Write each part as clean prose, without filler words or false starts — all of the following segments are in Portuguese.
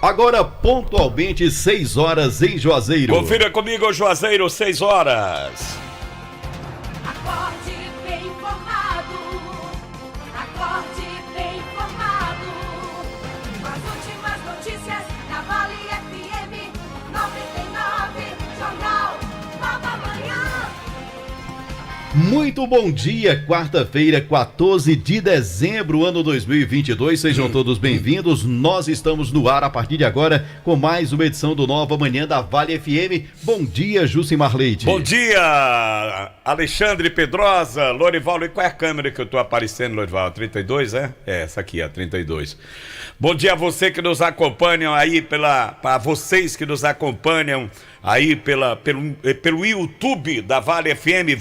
Agora, pontualmente, 6 horas em Juazeiro. Confira comigo, Juazeiro, 6 horas. Acorde bem informado. Acorde bem informado. Com as últimas notícias na Vale FM 99. Jornal Nova Manhã. Muito bom dia, quarta-feira, 14 de dezembro, ano 2022, sejam todos bem-vindos. Nós estamos no ar a partir de agora com mais uma edição do Nova Manhã da Vale FM. Bom dia, Jucimar Leite. Bom dia, Alexandre Pedrosa, Lorival. E qual é a câmera que eu tô aparecendo, Lorival? 32, é? É, essa aqui, a 32. Bom dia a você que nos acompanham aí, para vocês que nos acompanham aí pelo YouTube da Vale FM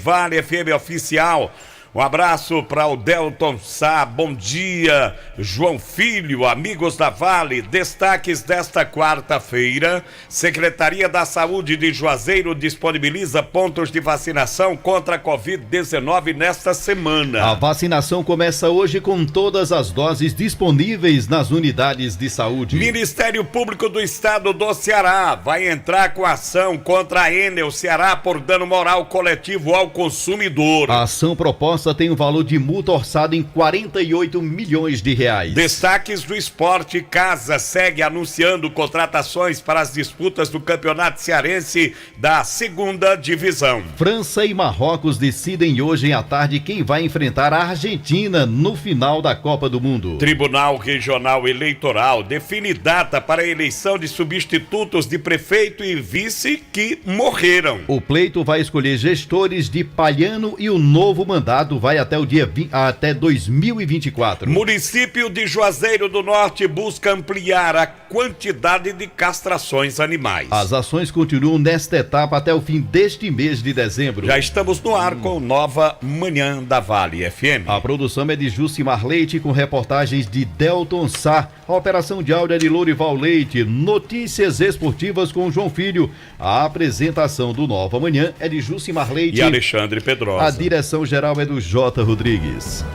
Oficial. Um abraço para o Delton Sá, bom dia, João Filho, amigos da Vale. Destaques desta quarta-feira: Secretaria da Saúde de Juazeiro disponibiliza pontos de vacinação contra a Covid-19 nesta semana. A vacinação começa hoje com todas as doses disponíveis nas unidades de saúde. Ministério Público do Estado do Ceará vai entrar com ação contra a Enel Ceará por dano moral coletivo ao consumidor. A ação proposta tem um valor de multa orçado em 48 milhões de reais. Destaques do esporte: Casa segue anunciando contratações para as disputas do Campeonato Cearense da segunda divisão. França e Marrocos decidem hoje à tarde quem vai enfrentar a Argentina no final da Copa do Mundo. Tribunal Regional Eleitoral define data para a eleição de substitutos de prefeito e vice que morreram. O pleito vai escolher gestores de Palhano e o novo mandato vai até 2024. Município de Juazeiro do Norte busca ampliar a quantidade de castrações animais. As ações continuam nesta etapa até o fim deste mês de dezembro. Já estamos no ar com Nova Manhã da Vale FM. A produção é de Jucimar Leite com reportagens de Delton Sá. A operação de áudio é de Lorival Leite. Notícias esportivas com João Filho. A apresentação do Nova Manhã é de Jucimar Leite e Alexandre Pedrosa. A direção geral é do J. Rodrigues.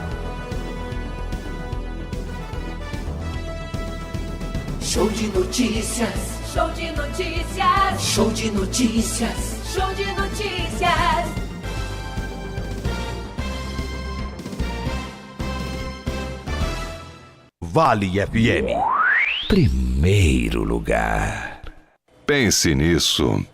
Show de notícias. Show de notícias. Show de notícias. Show de notícias. Vale FM. Primeiro lugar. Pense nisso.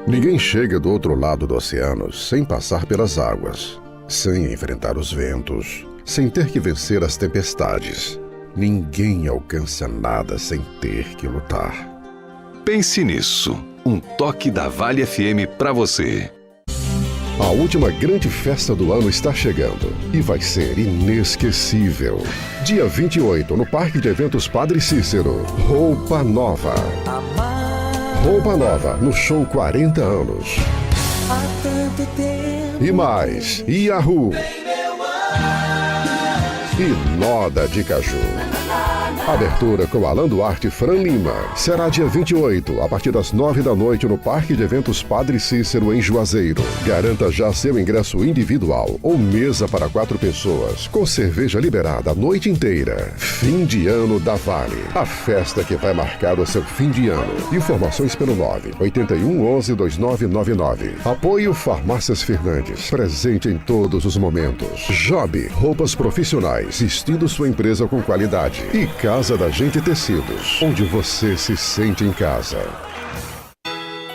Ninguém chega do outro lado do oceano sem passar pelas águas, sem enfrentar os ventos, sem ter que vencer as tempestades. Ninguém alcança nada sem ter que lutar. Pense nisso. Um toque da Vale FM pra você. A última grande festa do ano está chegando e vai ser inesquecível. Dia 28, no Parque de Eventos Padre Cícero. Roupa Nova. Roupa Nova, no show 40 anos. Há tanto tempo. E mais, Yahoo. E Noda de Caju. Abertura com Alan Duarte e Fran Lima. Será dia 28, a partir das 9 da noite, no Parque de Eventos Padre Cícero, em Juazeiro. Garanta já seu ingresso individual ou mesa para 4 pessoas, com cerveja liberada a noite inteira. Fim de ano da Vale. A festa que vai marcar o seu fim de ano. Informações pelo 981112999. Apoio Farmácias Fernandes. Presente em todos os momentos. Job, roupas profissionais, vestindo sua empresa com qualidade. E Casa da Gente Tecidos, onde você se sente em casa.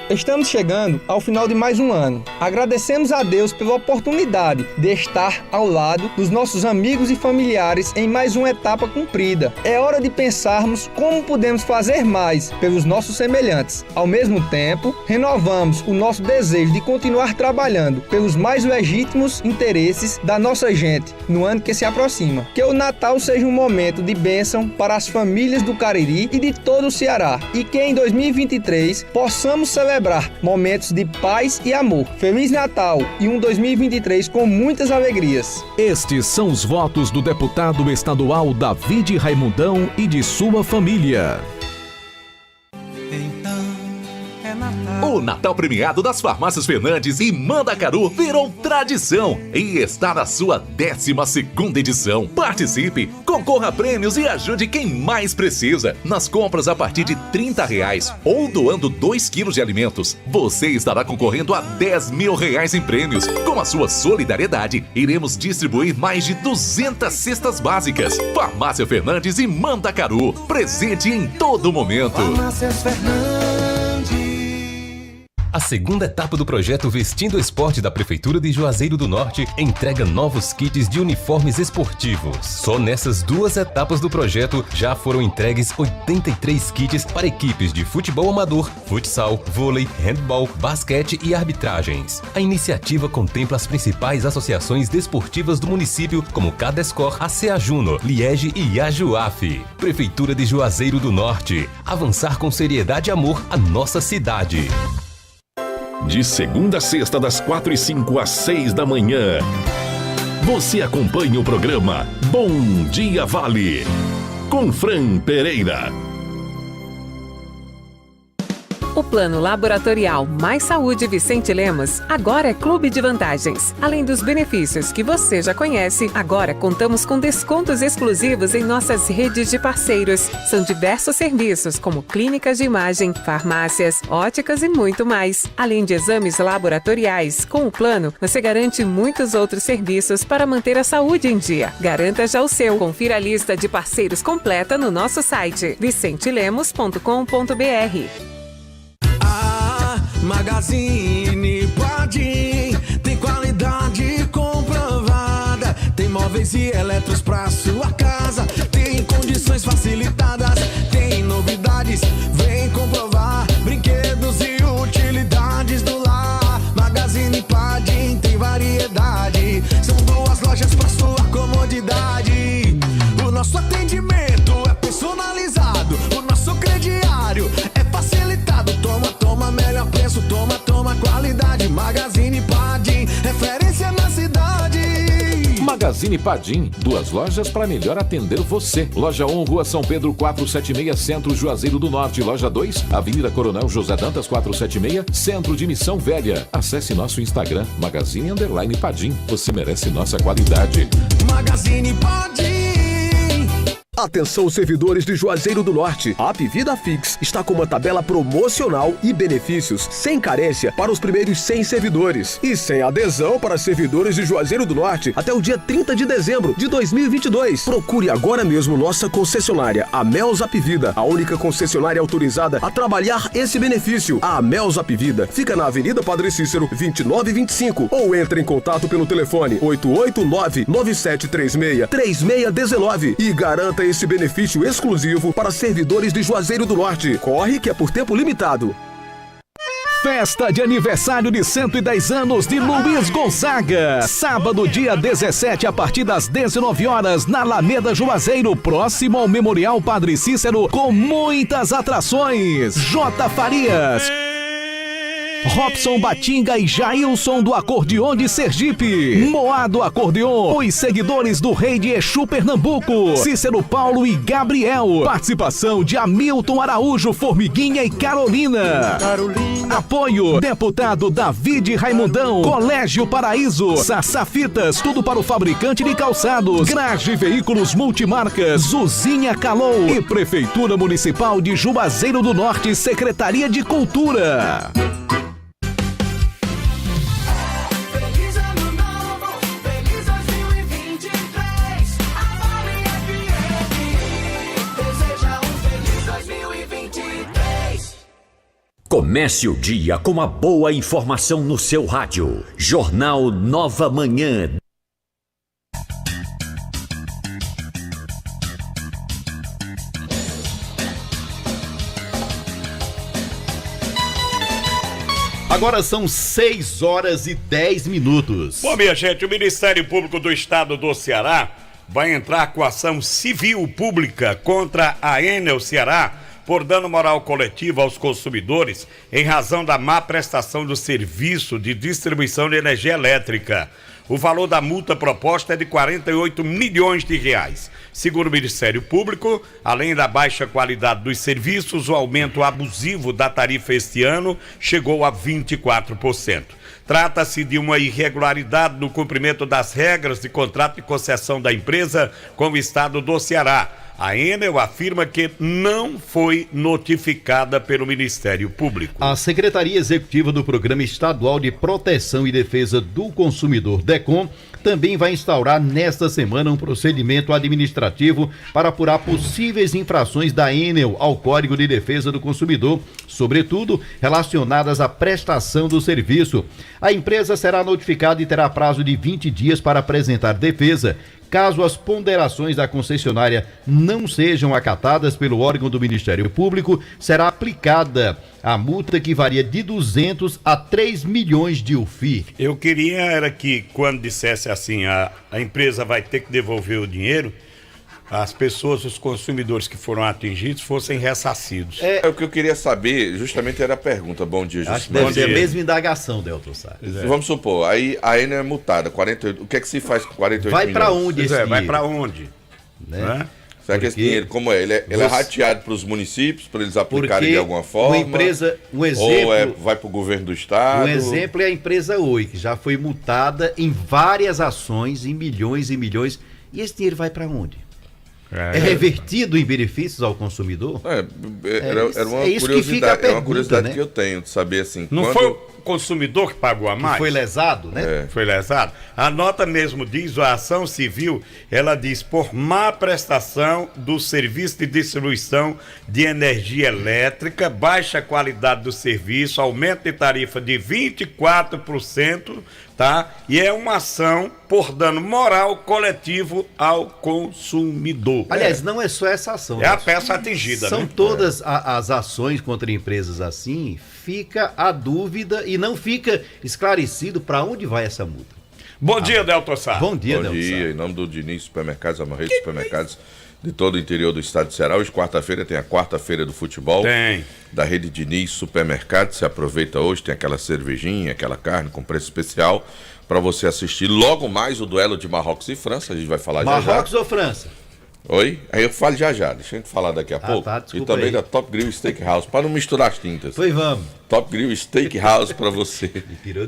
Estamos chegando ao final de mais um ano. Agradecemos a Deus pela oportunidade de estar ao lado dos nossos amigos e familiares em mais uma etapa cumprida. É hora de pensarmos como podemos fazer mais pelos nossos semelhantes. Ao mesmo tempo, renovamos o nosso desejo de continuar trabalhando pelos mais legítimos interesses da nossa gente no ano que se aproxima. Que o Natal seja um momento de bênção para as famílias do Cariri e de todo o Ceará. E que em 2023 possamos celebrar momentos de paz e amor. Feliz Natal e um 2023 com muitas alegrias. Estes são os votos do deputado estadual David Raimundão e de sua família. Então é Natal. O Natal premiado das Farmácias Fernandes e Mandacaru virou tradição e está na sua 12ª edição. Participe, concorra a prêmios e ajude quem mais precisa. Nas compras a partir de R$30 ou doando 2 quilos de alimentos, você estará concorrendo a R$10 mil em prêmios. Com a sua solidariedade, iremos distribuir mais de 200 cestas básicas. Farmácia Fernandes e Mandacaru, presente em todo momento. Farmácias Fernandes. A segunda etapa do projeto Vestindo Esporte da Prefeitura de Juazeiro do Norte entrega novos kits de uniformes esportivos. Só nessas 2 etapas do projeto já foram entregues 83 kits para equipes de futebol amador, futsal, vôlei, handball, basquete e arbitragens. A iniciativa contempla as principais associações desportivas do município, como Cadescor, ACA Juno, Liege e Ajuaf. Prefeitura de Juazeiro do Norte. Avançar com seriedade e amor a nossa cidade. De segunda a sexta, das 4h05 às 6 da manhã. Você acompanha o programa Bom Dia Vale, com Fran Pereira. O Plano Laboratorial Mais Saúde Vicente Lemos agora é clube de vantagens. Além dos benefícios que você já conhece, agora contamos com descontos exclusivos em nossas redes de parceiros. São diversos serviços como clínicas de imagem, farmácias, óticas e muito mais. Além de exames laboratoriais, com o plano você garante muitos outros serviços para manter a saúde em dia. Garanta já o seu. Confira a lista de parceiros completa no nosso site vicentelemos.com.br. Magazine Padim tem qualidade comprovada. Tem móveis e eletros pra sua casa. Tem condições facilitadas. Tem novidades, vem comprovar. Brinquedos e utilidades do lar. Magazine Padim tem variedade. São 2 lojas pra sua comodidade. O nosso atendimento é personalizado. O nosso crediário é facilitado. Toma, melhor preço, toma, qualidade. Magazine Padim, referência na cidade. Magazine Padim, 2 lojas para melhor atender você. Loja 1, Rua São Pedro 476, Centro Juazeiro do Norte. Loja 2, Avenida Coronel José Dantas 476, Centro de Missão Velha. Acesse nosso Instagram, Magazine_Padim. Você merece nossa qualidade. Magazine Padim. Atenção, servidores de Juazeiro do Norte. A Apvida Fix está com uma tabela promocional e benefícios sem carência para os primeiros 100 servidores e sem adesão para servidores de Juazeiro do Norte até o dia 30 de dezembro de 2022. Procure agora mesmo nossa concessionária, a Mels Apvida, a única concessionária autorizada a trabalhar esse benefício. A Mels Apvida fica na Avenida Padre Cícero, 2925, ou entre em contato pelo telefone 889-9736-3619 e garanta esse benefício exclusivo para servidores de Juazeiro do Norte. Corre que é por tempo limitado. Festa de aniversário de 110 anos de Luiz Gonzaga. Sábado, dia 17, a partir das 19 horas, na Alameda Juazeiro, próximo ao Memorial Padre Cícero, com muitas atrações. J. Farias, Robson Batinga e Jailson do Acordeon de Sergipe, Moá do Acordeon, os seguidores do Rei de Exu Pernambuco, Cícero Paulo e Gabriel, participação de Hamilton Araújo, Formiguinha e Carolina. Apoio, deputado David Raimundão, Colégio Paraíso, Sassafitas, tudo para o fabricante de calçados, Grage Veículos Multimarcas, Zuzinha Calou e Prefeitura Municipal de Juazeiro do Norte, Secretaria de Cultura. Comece o dia com uma boa informação no seu rádio. Jornal Nova Manhã. Agora são 6 horas e 10 minutos. Bom, minha gente, o Ministério Público do Estado do Ceará vai entrar com ação civil pública contra a Enel Ceará por dano moral coletivo aos consumidores em razão da má prestação do serviço de distribuição de energia elétrica. O valor da multa proposta é de 48 milhões de reais. Segundo o Ministério Público, além da baixa qualidade dos serviços, o aumento abusivo da tarifa este ano chegou a 24%. Trata-se de uma irregularidade no cumprimento das regras de contrato de concessão da empresa com o estado do Ceará. A Enel afirma que não foi notificada pelo Ministério Público. A Secretaria Executiva do Programa Estadual de Proteção e Defesa do Consumidor, DECOM, também vai instaurar nesta semana um procedimento administrativo para apurar possíveis infrações da Enel ao Código de Defesa do Consumidor, sobretudo relacionadas à prestação do serviço. A empresa será notificada e terá prazo de 20 dias para apresentar defesa. Caso as ponderações da concessionária não sejam acatadas pelo órgão do Ministério Público, será aplicada a multa que varia de 200 a 3 milhões de UFI. Eu queria era que quando dissesse assim, a empresa vai ter que devolver o dinheiro, as pessoas, os consumidores que foram atingidos fossem ressarcidos. O que eu queria saber, justamente era a pergunta. Bom dia, Acho que deve ser a mesma indagação, Delton Sá. Vamos supor, aí a Enel é multada, 48, o que é que se faz com 48 vai milhões? Para onde esse dinheiro? Vai para onde? Né? Será que esse dinheiro, como é? Ele é rateado para os municípios, para eles aplicarem de alguma forma? Um exemplo, ou vai para o governo do estado? Um exemplo é a empresa Oi, que já foi multada em várias ações, em milhões e milhões. E esse dinheiro vai para onde? É revertido em benefícios ao consumidor? Era uma isso que fica a pergunta, é uma curiosidade, né? que eu tenho de saber assim. Não foi o consumidor que pagou a mais? Que foi lesado, né? Foi lesado. A nota mesmo diz, a ação civil, ela diz por má prestação do serviço de distribuição de energia elétrica, baixa qualidade do serviço, aumento de tarifa de 24%, tá? E é uma ação por dano moral coletivo ao consumidor. Aliás, não é só essa ação. É a peça atingida, São né? todas as ações contra empresas assim, fica a dúvida e não fica esclarecido para onde vai essa multa. Bom dia, Delton Sá. Bom dia, Delton Sá. Em nome do Diniz Supermercados, a maior rede de supermercados de todo o interior do estado de Ceará. Hoje, quarta-feira, tem a quarta-feira do futebol. Tem. Da rede Diniz Supermercados. Se aproveita hoje, tem aquela cervejinha, aquela carne com preço especial para você assistir logo mais o duelo de Marrocos e França. A gente vai falar já já. Marrocos ou França? Oi? Aí eu falo já já, deixa a gente falar daqui a pouco. Tá, e também aí. da Top Grill Steakhouse, para não misturar as tintas. Pois vamos. Top Grill Steakhouse para você.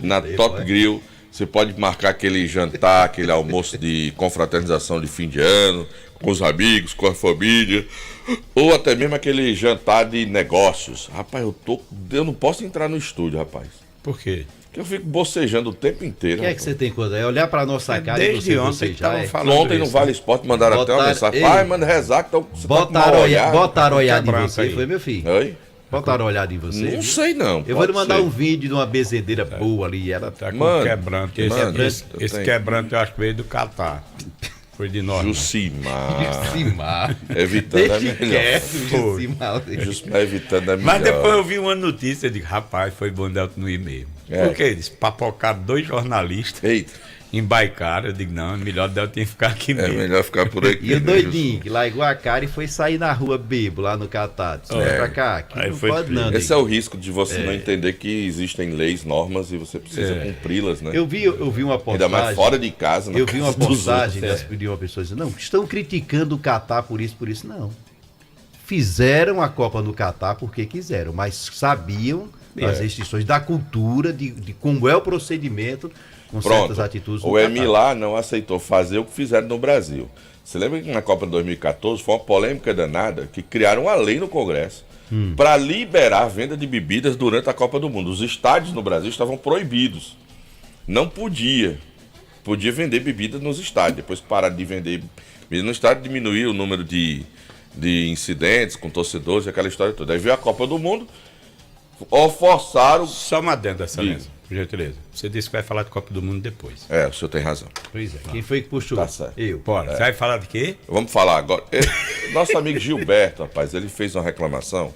Na Top Grill, você pode marcar aquele jantar, aquele almoço de confraternização de fim de ano, com os amigos, com a família, ou até mesmo aquele jantar de negócios. Rapaz, eu não posso entrar no estúdio, rapaz. Por quê? Porque eu fico bocejando o tempo inteiro. O que é que você tem contra? É olhar pra nossa cara e desde você ontem bocejar. falando Ontem isso, no Vale Esporte mandaram até uma mensagem. Pai, manda rezar que você botaram olhada em branco você, aí. foi, meu filho? Oi? Botaram olhada em você? Não sei não. Eu vou lhe mandar ser. um vídeo de uma bezedeira boa ali. Ela Tá com Mano, quebrante. Esse quebrante eu acho que veio do Catar. Foi de nós. Jucimar. Evitando a melhor. Jucimar. Evitando a melhor. Mas depois eu vi uma notícia de rapaz, foi bom Delton no e-mail. Por que eles papocaram 2 jornalistas. Eita. Em Baicara, eu digo, não, é melhor Delton ficar aqui mesmo. É melhor ficar por aqui. E o doidinho, que largou a cara e foi sair na rua bebo, lá no Catar. Pra cá, que Aí não foi pode não. Esse é o risco de você não entender que existem leis, normas e você precisa cumpri-las, né? Eu vi uma postagem. Ainda mais fora de casa. Eu vi uma postagem de uma pessoa dizendo, não, estão criticando o Catar por isso. Não. Fizeram a Copa no Catar porque quiseram, mas sabiam as restrições da cultura, de como é o procedimento com certas atitudes no o EMI lá não aceitou fazer o que fizeram no Brasil. Você lembra que na Copa de 2014 foi uma polêmica danada que criaram uma lei no Congresso para liberar a venda de bebidas durante a Copa do Mundo. Os estádios no Brasil estavam proibidos. Não podia vender bebida nos estádios. Depois que pararam de vender bebida no estádio, diminuiu o número de incidentes com torcedores e aquela história toda. Aí veio a Copa do Mundo, forçaram... Só uma adenda, excelência, por gentileza. Você disse que vai falar de Copa do Mundo depois. O senhor tem razão. Pois é. Quem foi que puxou? Tá certo. Eu. Bora. Você vai falar de quê? Vamos falar agora. Nosso amigo Gilberto, rapaz, ele fez uma reclamação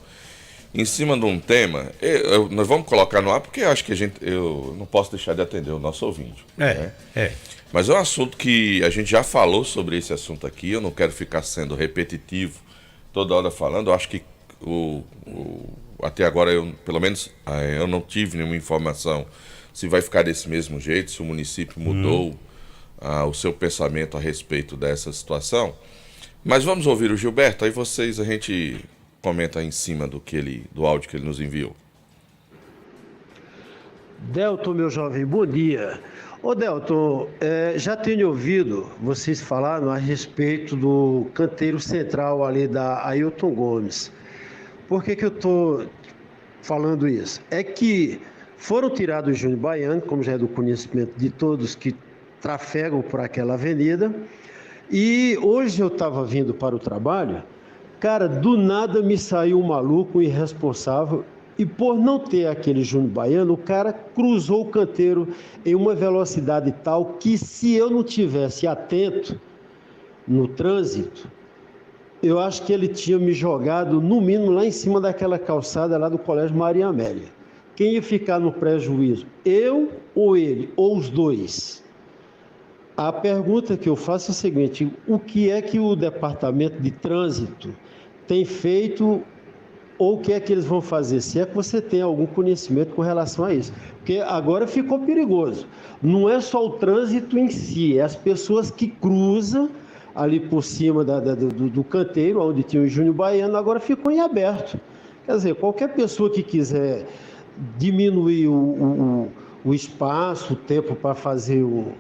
em cima de um tema. Nós vamos colocar no ar porque eu acho que eu não posso deixar de atender o nosso ouvinte. Mas é um assunto que a gente já falou sobre esse assunto aqui. Eu não quero ficar sendo repetitivo toda hora falando. Eu acho que até agora, pelo menos, eu não tive nenhuma informação se vai ficar desse mesmo jeito, se o município mudou o seu pensamento a respeito dessa situação. Mas vamos ouvir o Gilberto, aí a gente comenta em cima do áudio que ele nos enviou. Delton, meu jovem, bom dia. Ô Delton, já tenho ouvido vocês falarem a respeito do canteiro central ali da Ailton Gomes. Por que eu estou falando isso? É que foram tirados o Júnior Baiano, como já é do conhecimento de todos que trafegam por aquela avenida, e hoje eu estava vindo para o trabalho, cara, do nada me saiu um maluco, um irresponsável, e por não ter aquele Júnior Baiano, o cara cruzou o canteiro em uma velocidade tal que, se eu não tivesse atento no trânsito, eu acho que ele tinha me jogado, no mínimo, lá em cima daquela calçada lá do Colégio Maria Amélia. Quem ia ficar no prejuízo? Eu ou ele? Ou os dois? A pergunta que eu faço é a seguinte: o que é que o Departamento de Trânsito tem feito, ou o que é que eles vão fazer? Se é que você tem algum conhecimento com relação a isso. Porque agora ficou perigoso. Não é só o trânsito em si, é as pessoas que cruzam ali por cima do canteiro, onde tinha o Júnior Baiano, agora ficou em aberto. Quer dizer, qualquer pessoa que quiser diminuir o espaço, o tempo para fazer um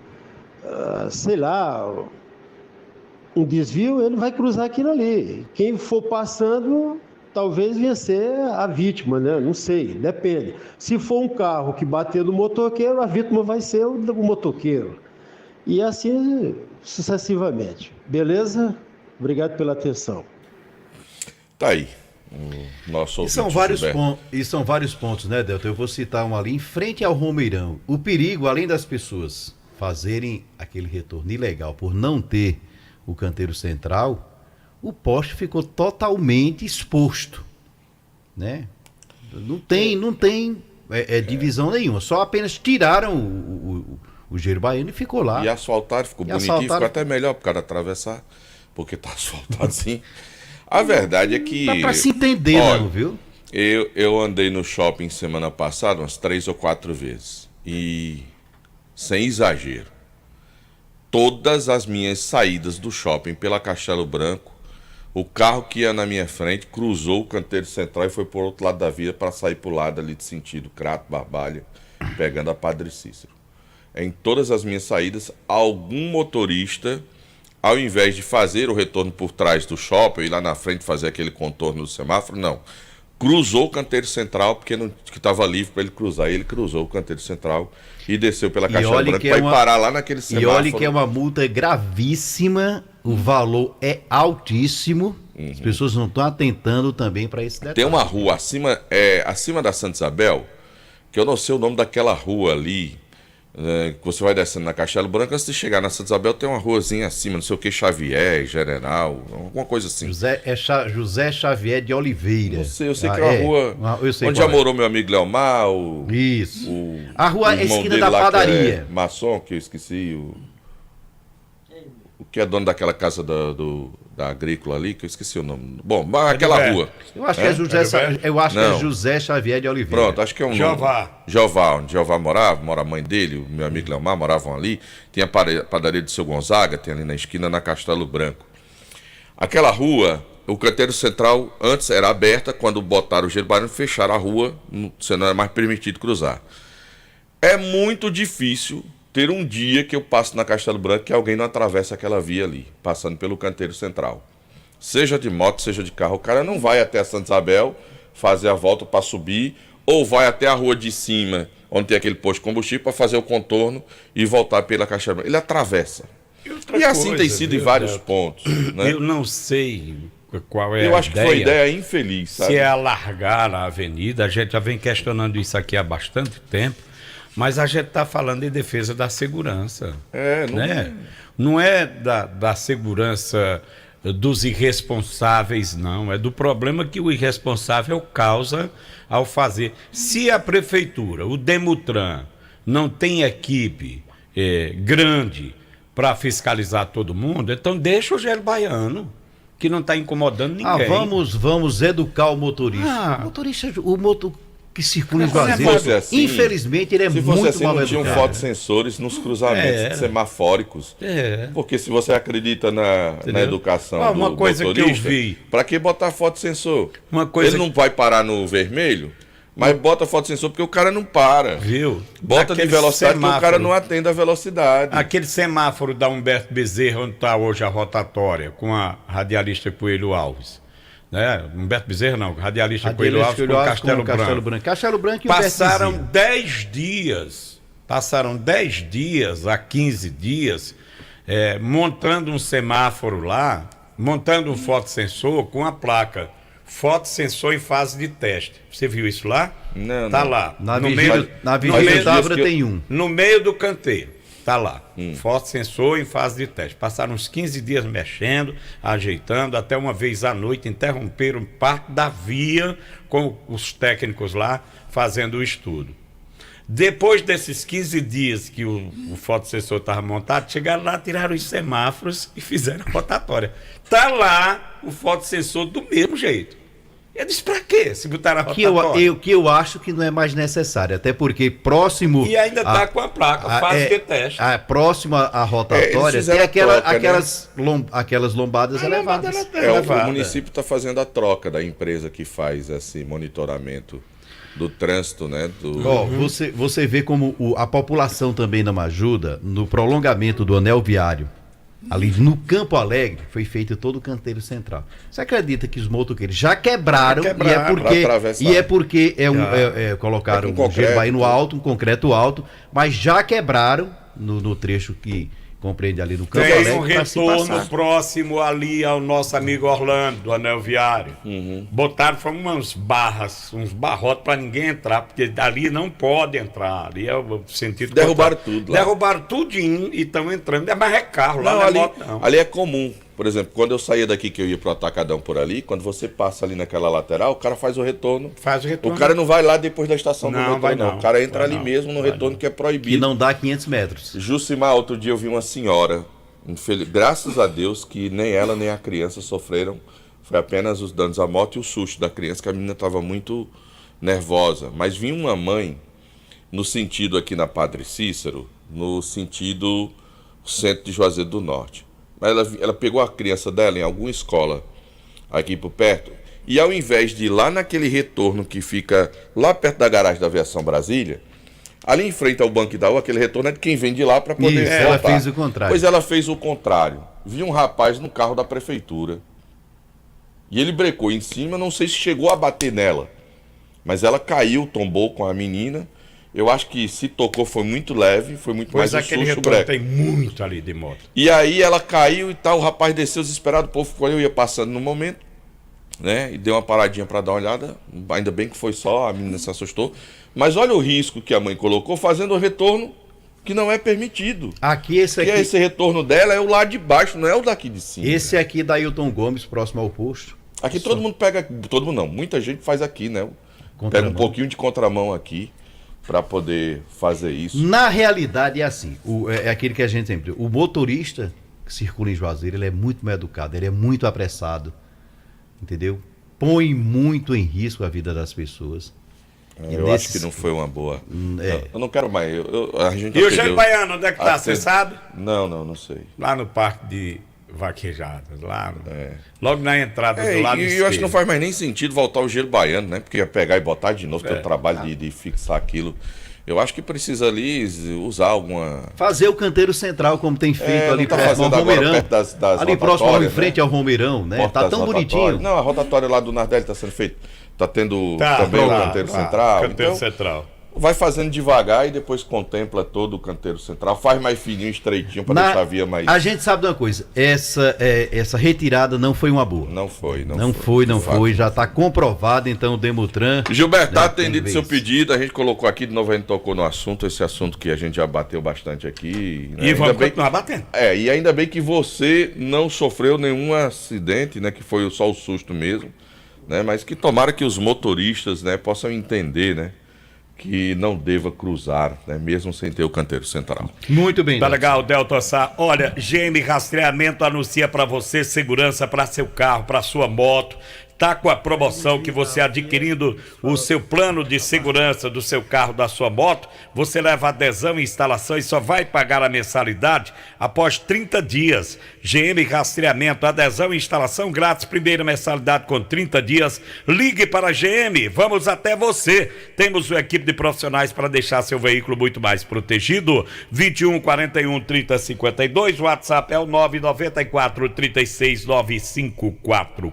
desvio, ele vai cruzar aquilo ali. Quem for passando, talvez venha ser a vítima, né? Não sei, depende. Se for um carro que bater no motoqueiro, a vítima vai ser o motoqueiro. E assim sucessivamente. Beleza? Obrigado pela atenção. Tá aí. Nosso São vários pontos, né, Delta? Eu vou citar um ali em frente ao Romeirão. O perigo, além das pessoas fazerem aquele retorno ilegal por não ter o canteiro central, o poste ficou totalmente exposto, né? Não tem divisão nenhuma, só apenas tiraram o Júnior Baiano e ficou lá. E asfaltaram, ficou bonitinho, ficou até melhor pro cara atravessar, porque tá asfaltado assim. A verdade é que... Dá pra se entender, não, viu? Eu andei no shopping semana passada umas 3 ou 4 vezes. E, sem exagero, todas as minhas saídas do shopping pela Castelo Branco, o carro que ia na minha frente cruzou o canteiro central e foi por outro lado da via para sair pro lado ali de sentido Crato, Barbalha, pegando a Padre Cícero. Em todas as minhas saídas, algum motorista, ao invés de fazer o retorno por trás do shopping e lá na frente fazer aquele contorno do semáforo, não. Cruzou o canteiro central porque estava livre para ele cruzar. E ele cruzou o canteiro central e desceu pela Caixa Branca para ir parar lá naquele semáforo. E olha que é uma multa gravíssima, o valor é altíssimo. As pessoas não estão atentando também para esse detalhe. Tem uma rua acima da Santa Isabel, que eu não sei o nome daquela rua ali, que você vai descendo na Castelo Branco, antes de chegar na Santa Isabel tem uma ruazinha acima, não sei o que, Xavier, General, alguma coisa assim. José Xavier de Oliveira. Não sei, eu sei que é uma rua onde já morou meu amigo Leomar, Isso. A rua é esquina da padaria. Maçom, que eu esqueci, o que é dono daquela casa da Agrícola ali, que eu esqueci o nome. Bom, aquela rua. Eu acho que é José Xavier de Oliveira. Pronto, acho que é um Jeová, onde Jeová mora a mãe dele, o meu amigo Leomar, moravam ali. Tinha a padaria do Seu Gonzaga, tem ali na esquina, na Castelo Branco. Aquela rua, o canteiro central antes era aberta, quando botaram o Júnior Baiano, fecharam a rua, você não era mais permitido cruzar. É muito difícil ter um dia que eu passo na Castelo Branco que alguém não atravessa aquela via ali, passando pelo canteiro central. Seja de moto, seja de carro, o cara não vai até a Santa Isabel fazer a volta para subir, ou vai até a rua de cima, onde tem aquele posto de combustível, para fazer o contorno e voltar pela Castelo Branco. Ele atravessa. E assim tem sido em vários pontos. Né? Eu não sei qual é eu acho que foi uma ideia infeliz, sabe? Se é alargar a avenida, a gente já vem questionando isso aqui há bastante tempo. Mas a gente está falando em defesa da segurança. Não é da segurança dos irresponsáveis, não. É do problema que o irresponsável causa ao fazer. Se a prefeitura, o Demutran, não tem equipe grande para fiscalizar todo mundo, então deixa o Júnior Baiano, que não está incomodando ninguém. Vamos educar o motorista. que circula em Se Juazeiro. fosse assim, Infelizmente, ele é se muito fosse assim, mal não tinham educado. fotossensores nos cruzamentos semafóricos. Porque se você acredita na educação uma do coisa motorista, que eu vi. para que botar fotossensor? Uma coisa Ele não vai parar no vermelho, mas bota fotossensor porque o cara não para. Viu? Bota de Aquele velocidade porque o cara semáforo. não atende a velocidade. Aquele semáforo da Humberto Bezerra, onde está hoje a rotatória, com a radialista Coelho Alves. Né? Humberto Bezerra não, radialista Coelho Alves com Castelo Branco. Castelo Branco e Humberto Passaram Bezerra. 10 dias a 15 dias montando um semáforo lá, montando um fotossensor com a placa fotossensor em fase de teste. Você viu isso lá? Não, tá não. lá. Na no Vigília meio, na no Vigília meio- Távora tem um. no meio do canteiro. Tá lá. Fotossensor em fase de teste. Passaram uns 15 dias mexendo, ajeitando, até uma vez à noite interromperam parte da via com os técnicos lá fazendo o estudo. Depois desses 15 dias que o fotossensor estava montado, chegaram lá, tiraram os semáforos e fizeram a rotatória. Tá lá o fotossensor do mesmo jeito. Eu disse, pra quê? Se botaram a rotatória. Que eu acho que não é mais necessário, até porque próximo... E ainda tá com a placa, fase de teste. Próximo à rotatória eles tem fizeram a troca, aquelas lombadas elevadas. O município está fazendo a troca da empresa que faz esse monitoramento do trânsito, né? Ó, você vê como a população também não ajuda no prolongamento do anel viário. Ali no Campo Alegre foi feito todo o canteiro central. Você acredita que os motoqueiros já quebraram, e é porque colocaram um gelo baiano alto, um concreto alto, mas já quebraram no trecho que compreende ali no Campo Alegre. Tem um retorno próximo ali ao nosso amigo Orlando, do Anel Viário. Botaram umas barras, uns barrotes para ninguém entrar, porque ali não pode entrar. Ali é o sentido. Derrubaram tudo lá. Derrubaram tudinho e estão entrando. Mas é carro lá, não é moto, não. Ali é comum. Por exemplo, quando eu saía daqui que eu ia pro Atacadão por ali, quando você passa ali naquela lateral, o cara faz o retorno. O cara não vai lá depois da estação do metrô, não. O cara entra ali mesmo no retorno que é proibido. E não dá 500 metros. Jucimar, outro dia eu vi uma senhora, graças a Deus que nem ela nem a criança sofreram, foi apenas os danos à moto e o susto da criança, que a menina estava muito nervosa. Mas vinha uma mãe, no sentido aqui na Padre Cícero, no sentido centro de Juazeiro do Norte. Ela pegou a criança dela em alguma escola aqui por perto, e ao invés de ir lá naquele retorno que fica lá perto da garagem da Aviação Brasília, ali em frente ao Banco Itaú, aquele retorno é de quem vem de lá para poder voltar. Ela fez o contrário. Pois ela fez o contrário. Vi um rapaz no carro da prefeitura e ele brecou em cima, não sei se chegou a bater nela, mas ela caiu, tombou com a menina. Eu acho que se tocou foi muito leve, foi muito mais um susto. Mas aquele retorno tem muito ali de moto. E aí ela caiu e tal, o rapaz desceu desesperado, o povo ficou, eu ia passando no momento, né? E deu uma paradinha para dar uma olhada, ainda bem que foi só, a menina se assustou. Mas olha o risco que a mãe colocou fazendo o retorno que não é permitido. Esse retorno dela é o lado de baixo, não é o daqui de cima. Esse aqui da Ailton Gomes, próximo ao posto. Aqui todo mundo pega, todo mundo não, muita gente faz aqui, né? Pega um pouquinho de contramão aqui para poder fazer isso. Na realidade é assim, é aquele que a gente sempre... O motorista que circula em Juazeiro, ele é muito mal educado, ele é muito apressado, põe muito em risco a vida das pessoas. Eu acho que não foi uma boa. Eu não quero mais. A gente e o Jair Baiano, onde é que tá? Você sabe? Não sei. Lá no Parque de Vaquejadas, lá logo na entrada do lado esquerdo. E eu acho que não faz mais nem sentido voltar o Gelo Baiano, né? Porque ia pegar e botar de novo, ter o trabalho de fixar aquilo. Eu acho que precisa ali usar alguma... Fazer o canteiro central, como tem feito ali próximo ao Romeirão. Ali próximo, em frente ao Romeirão, né? Tá tão bonitinho. Não, a rotatória lá do Nardelli tá sendo feita. Tá tendo também o canteiro central. Canteiro central. Vai fazendo devagar e depois contempla todo o canteiro central. Faz mais fininho, estreitinho, para deixar a via mais... A gente sabe de uma coisa, essa retirada não foi uma boa. Não foi. Já está comprovado, então o Demutran... Gilberto, tá atendido seu pedido, a gente colocou aqui, de novo a gente tocou no assunto, esse assunto que a gente já bateu bastante aqui. Né? E vamos continuar batendo. E ainda bem que você não sofreu nenhum acidente, né? Que foi só o susto mesmo, né? Mas que tomara que os motoristas, né, possam entender, né? Que não deva cruzar, né, mesmo sem ter o canteiro central. Muito bem. Tá legal, Delta Sá. Olha, GM Rastreamento anuncia para você segurança para seu carro, para sua moto. tá com a promoção que você adquirindo o seu plano de segurança do seu carro, da sua moto, você leva adesão e instalação e só vai pagar a mensalidade após 30 dias. GM Rastreamento, adesão e instalação grátis, primeira mensalidade com 30 dias. Ligue para a GM, vamos até você. Temos uma equipe de profissionais para deixar seu veículo muito mais protegido. 21 41 30 52, o WhatsApp é o 994 36 9544.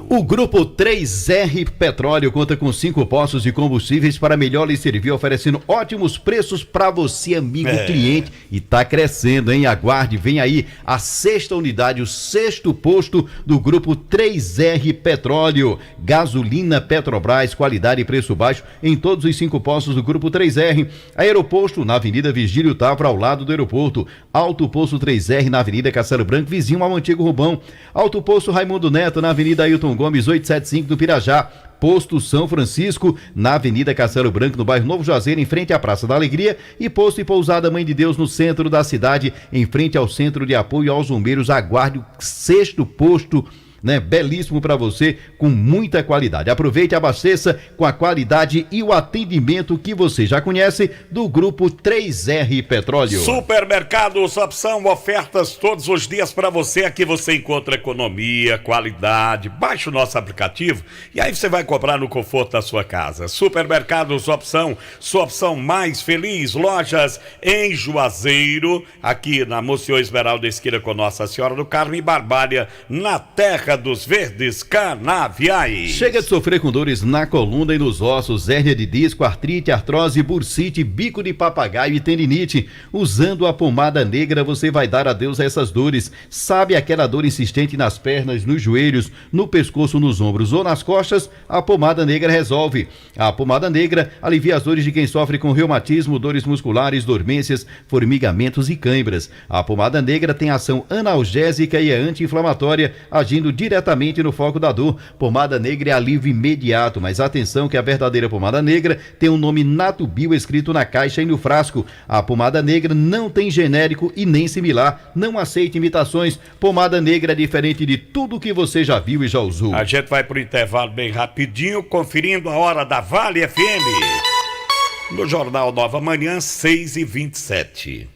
O Grupo 3R Petróleo conta com 5 postos de combustíveis para melhor lhe servir, oferecendo ótimos preços para você, amigo cliente. E tá crescendo, hein? Aguarde, vem aí a 6ª unidade, o 6º posto do Grupo 3R Petróleo. Gasolina Petrobras, qualidade e preço baixo em todos os 5 postos do Grupo 3R. Aeroposto na Avenida Virgílio Távora, ao lado do aeroporto. Alto Posto 3R na Avenida Castelo Branco, vizinho ao antigo Rubão. Alto Posto Raimundo Neto na Avenida Ailton Gomes 875 do Pirajá. Posto São Francisco na Avenida Castelo Branco, no bairro Novo Juazeiro, em frente à Praça da Alegria. E Posto e Pousada Mãe de Deus no centro da cidade, em frente ao Centro de Apoio aos Bombeiros. Aguarde o 6º posto, né? Belíssimo para você, com muita qualidade. Aproveite e abasteça com a qualidade e o atendimento que você já conhece do Grupo 3R Petróleo. Supermercados Opção, ofertas todos os dias para você. Aqui você encontra economia, qualidade. Baixe o nosso aplicativo e aí você vai comprar no conforto da sua casa. Supermercados Opção, sua opção mais feliz. Lojas em Juazeiro, aqui na Monsenhor Esmeralda, esquina com Nossa Senhora do Carmo, e Barbalha, na Terra dos Verdes Canaviais. Chega de sofrer com dores na coluna e nos ossos, hérnia de disco, artrite, artrose, bursite, bico de papagaio e tendinite. Usando a pomada negra você vai dar adeus a essas dores. Sabe aquela dor insistente nas pernas, nos joelhos, no pescoço, nos ombros ou nas costas? A pomada negra resolve. A pomada negra alivia as dores de quem sofre com reumatismo, dores musculares, dormências, formigamentos e cãibras. A pomada negra tem ação analgésica e é anti-inflamatória, agindo diretamente no foco da dor. Pomada negra é alívio imediato, mas atenção que a verdadeira pomada negra tem um nome Natubio escrito na caixa e no frasco. A pomada negra não tem genérico e nem similar, não aceita imitações. Pomada negra é diferente de tudo que você já viu e já usou. A gente vai pro intervalo bem rapidinho, conferindo a hora da Vale FM. No Jornal Nova Manhã, 6h27.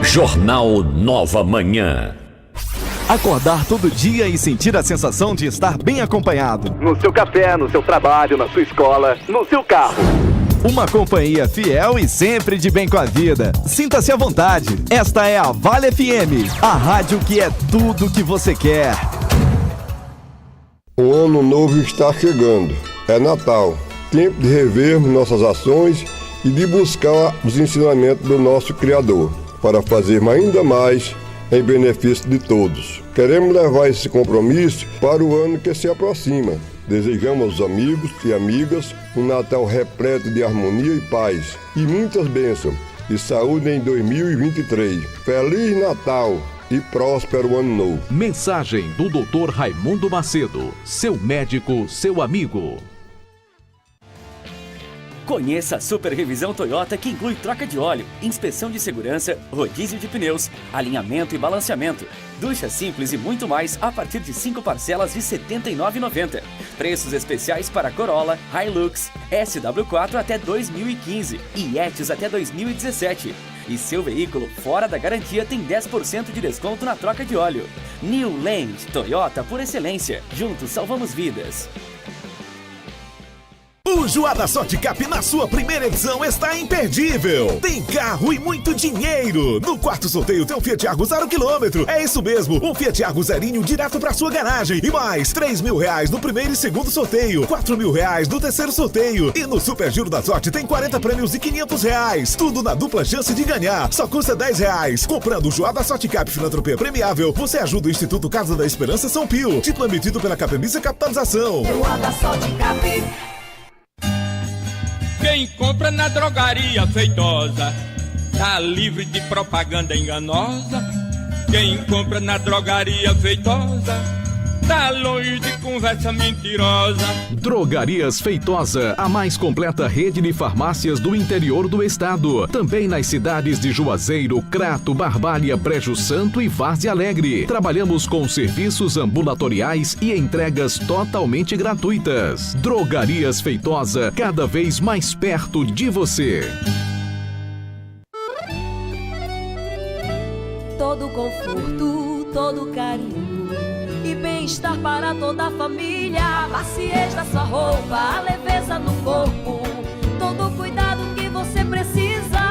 Jornal Nova Manhã. Acordar todo dia e sentir a sensação de estar bem acompanhado. No seu café, no seu trabalho, na sua escola, no seu carro. Uma companhia fiel e sempre de bem com a vida. Sinta-se à vontade. Esta é a Vale FM, a rádio que é tudo que você quer. O ano novo está chegando. É Natal. Tempo de revermos nossas ações e de buscar os ensinamentos do nosso Criador, para fazermos ainda mais em benefício de todos. Queremos levar esse compromisso para o ano que se aproxima. Desejamos aos amigos e amigas um Natal repleto de harmonia e paz, e muitas bênçãos e saúde em 2023. Feliz Natal e próspero Ano Novo. Mensagem do Dr. Raimundo Macedo, seu médico, seu amigo. Conheça a Super Revisão Toyota, que inclui troca de óleo, inspeção de segurança, rodízio de pneus, alinhamento e balanceamento, ducha simples e muito mais a partir de 5 parcelas de R$ 79,90. Preços especiais para Corolla, Hilux, SW4 até 2015 e Etios até 2017. E seu veículo fora da garantia tem 10% de desconto na troca de óleo. New Land, Toyota por excelência. Juntos salvamos vidas. O Joada Sorte Cap na sua primeira edição está imperdível. Tem carro e muito dinheiro. No quarto sorteio tem um Fiat Argo 0 km. É isso mesmo, um Fiat Argo zerinho direto pra sua garagem. E mais R$3.000 no primeiro e segundo sorteio, R$4.000 no terceiro sorteio. E no Super Giro da Sorte tem 40 prêmios e R$500. Tudo na dupla chance de ganhar. Só custa R$10. Comprando o Joada Sorte Cap Filantropia Premiável, você ajuda o Instituto Casa da Esperança São Pio. Título emitido pela Capemisa Capitalização. Joada Sorte Cap. Quem compra na drogaria Feitosa tá livre de propaganda enganosa. Quem compra na drogaria Feitosa tá longe de conversa mentirosa. Drogarias Feitosa, a mais completa rede de farmácias do interior do estado. Também nas cidades de Juazeiro, Crato, Barbalha, Brejo Santo e Várzea Alegre. Trabalhamos com serviços ambulatoriais e entregas totalmente gratuitas. Drogarias Feitosa, cada vez mais perto de você. Todo conforto, todo carinho e bem-estar para toda a família. A maciez da sua roupa, a leveza no corpo, todo o cuidado que você precisa.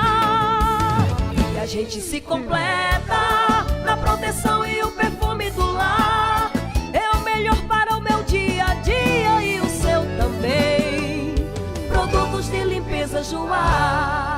E a gente se completa na proteção e o perfume do lar. É o melhor para o meu dia a dia e o seu também. Produtos de limpeza Joá.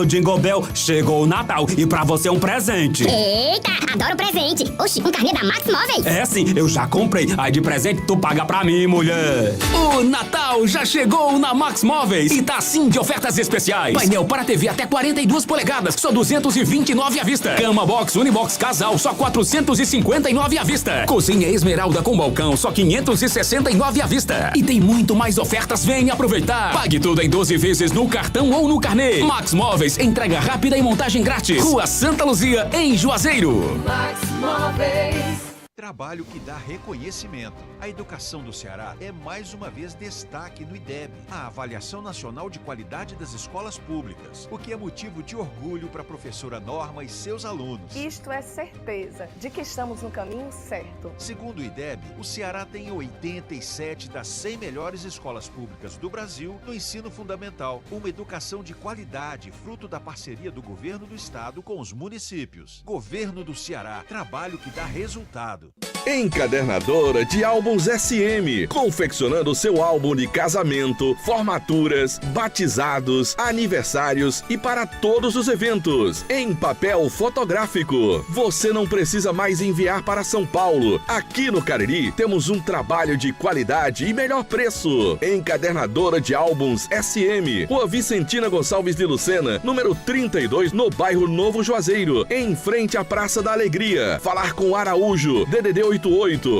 Jingle Bell, chegou o Natal e pra você um presente. Eita, adoro presente. Oxi, um carnê da Max Móveis? É sim, eu já comprei. Aí de presente tu paga pra mim, mulher. O Natal já chegou na Max Móveis e tá assim de ofertas especiais. Painel para TV até 42 polegadas, só 229 à vista. Cama box, unibox casal, só 459 à vista. Cozinha esmeralda com balcão, só 569 à vista. E tem muito mais ofertas, vem aproveitar. Pague tudo em 12 vezes no cartão ou no carnê. Max Móveis, entrega rápida e montagem grátis. Rua Santa Luzia, em Juazeiro. Max Móveis. Trabalho que dá reconhecimento. A educação do Ceará é mais uma vez destaque no IDEB, a Avaliação Nacional de Qualidade das Escolas Públicas, o que é motivo de orgulho para a professora Norma e seus alunos. Isto é certeza de que estamos no caminho certo. Segundo o IDEB, o Ceará tem 87 das 100 melhores escolas públicas do Brasil no ensino fundamental. Uma educação de qualidade, fruto da parceria do governo do estado com os municípios. Governo do Ceará, trabalho que dá resultado. Encadernadora de Álbuns SM, confeccionando seu álbum de casamento, formaturas, batizados, aniversários e para todos os eventos, em papel fotográfico. Você não precisa mais enviar para São Paulo. Aqui no Cariri temos um trabalho de qualidade e melhor preço. Encadernadora de Álbuns SM, Rua Vicentina Gonçalves de Lucena, número 32, no bairro Novo Juazeiro, em frente à Praça da Alegria. Falar com Araújo, DDD 88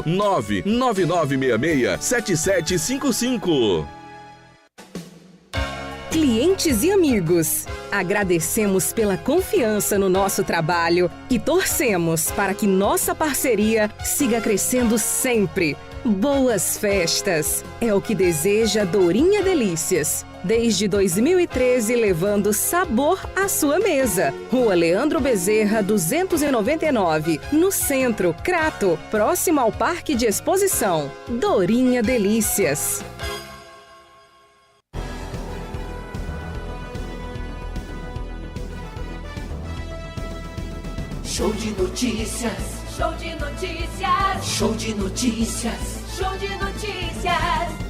999667755. Clientes e amigos, agradecemos pela confiança no nosso trabalho e torcemos para que nossa parceria siga crescendo sempre. Boas festas! É o que deseja Dourinha Delícias. Desde 2013, levando sabor à sua mesa. Rua Leandro Bezerra, 299, no centro, Crato, próximo ao Parque de Exposição. Dourinha Delícias. Show de notícias. Show de notícias. Show de notícias. Show de notícias.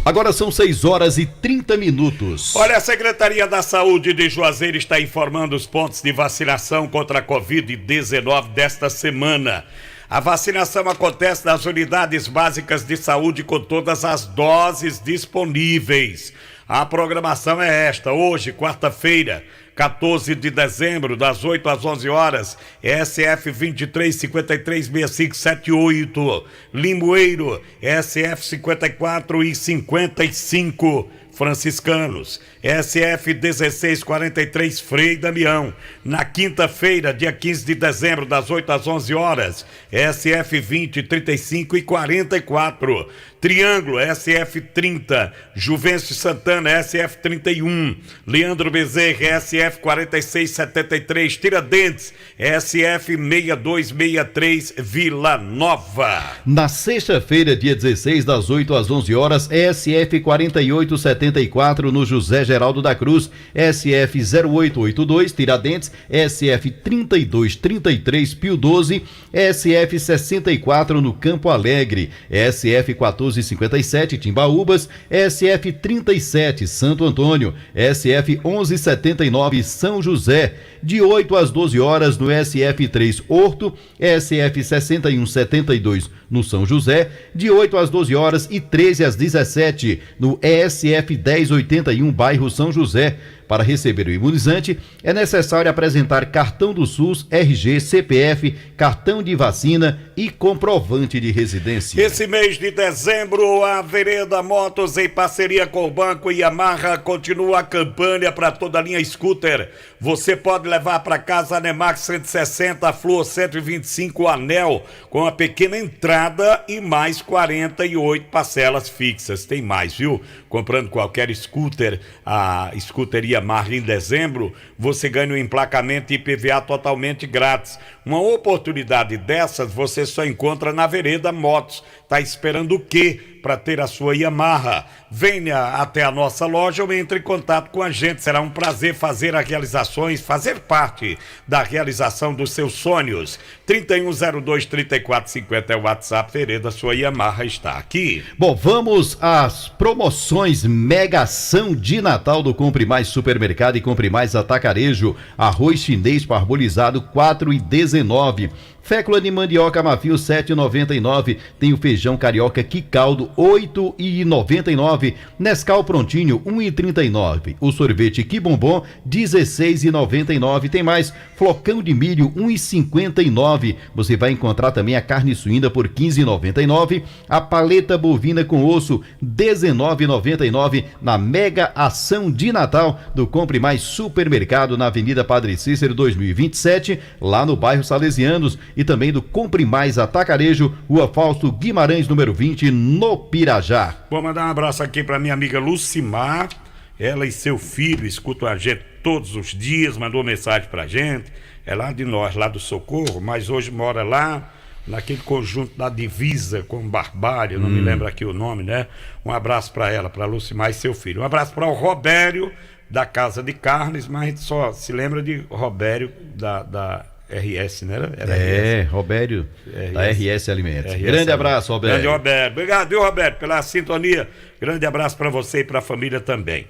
Agora são 6h30. Olha, a Secretaria da Saúde de Juazeiro está informando os pontos de vacinação contra a Covid-19 desta semana. A vacinação acontece nas unidades básicas de saúde com todas as doses disponíveis. A programação é esta: hoje, quarta-feira, 14 de dezembro, das 8 às 11 horas, SF 23536578, Limoeiro, SF 54 e 55, franciscanos, SF 1643, Frei Damião. Na quinta-feira, dia 15 de dezembro, das 8 às 11 horas, SF 20, 35 e 44. Triângulo, SF 30, Juvencio Santana, SF 31, Leandro Bezerra, SF 4673, Tiradentes, SF 6263, Vila Nova. Na sexta-feira, dia 16, das 8 às 11 horas, SF 4873, 74 no José Geraldo da Cruz, SF 0882 Tiradentes, SF 3233 Pio 12, SF 64 no Campo Alegre, SF 1457 Timbaúbas, SF 37 Santo Antônio, SF 1179 São José, de 8 às 12 horas no SF3 Horto, SF 6172 no São José, de 8 às 12 horas e 13 às 17 no ESF 1081 bairro São José. Para receber o imunizante, é necessário apresentar cartão do SUS, RG, CPF, cartão de vacina e comprovante de residência. Esse mês de dezembro, a Vereda Motos, em parceria com o Banco Yamaha, continua a campanha para toda a linha scooter. Você pode levar para casa a Nemax 160, Flor 125 Anel, com a pequena entrada e mais 48 parcelas fixas. Tem mais, viu? Comprando qualquer scooter, a scooter Yamaha em dezembro, você ganha um emplacamento IPVA totalmente grátis. Uma oportunidade dessas você só encontra na Vereda Motos. Tá esperando o quê para ter a sua Yamaha? Venha até a nossa loja ou entre em contato com a gente. Será um prazer fazer as realizações, fazer parte da realização dos seus sonhos. 3102-3450 é o WhatsApp. Vereda, sua Yamaha está aqui. Bom, vamos às promoções Mega Ação de Natal do Compre Mais Supermercado e Compre Mais Atacarejo. Arroz chinês parbolizado R$4,19. Fécula de mandioca Mafio 7,99. Tem o feijão carioca Quicaldo 8,99. Nescau Prontinho 1,39. O sorvete Que Bombom 16,99. Tem mais flocão de milho 1,59. Você vai encontrar também a carne suína por 15,99. A paleta bovina com osso 19,99 na Mega Ação de Natal do Compre Mais Supermercado na Avenida Padre Cícero 2027, lá no bairro Salesianos. E também do Compre Mais Atacarejo, Rua Fausto Guimarães, número 20, no Pirajá. Vou mandar um abraço aqui para minha amiga Lucimar. Ela e seu filho escutam a gente todos os dias, mandou mensagem pra gente. É lá de nós, lá do Socorro, mas hoje mora lá naquele conjunto da divisa com Barbário, não me lembro aqui o nome, né? Um abraço para ela, para Lucimar e seu filho. Um abraço para o Robério, da Casa de Carnes, mas a gente só se lembra de Robério da RS, né? Robério, da RS Alimentos. Grande abraço, Robério. Grande Robério. Obrigado, viu, Robério, pela sintonia. Grande abraço para você e para a família também.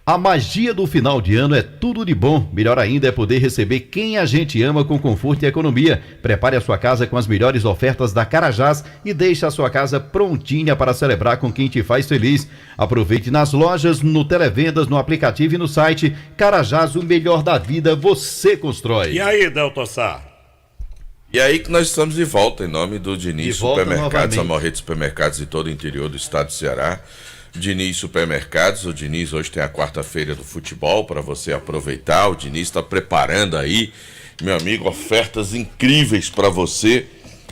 A magia do final de ano é tudo de bom. Melhor ainda é poder receber quem a gente ama com conforto e economia. Prepare a sua casa com as melhores ofertas da Carajás e deixe a sua casa prontinha para celebrar com quem te faz feliz. Aproveite nas lojas, no Televendas, no aplicativo e no site. Carajás, o melhor da vida você constrói. E aí, Delton Sá? E aí que nós estamos de volta em nome do Diniz Supermercados, a maior rede de supermercados de todo o interior do estado do Ceará. Diniz Supermercados, o Diniz hoje tem a quarta-feira do futebol para você aproveitar. O Diniz está preparando aí, meu amigo, ofertas incríveis para você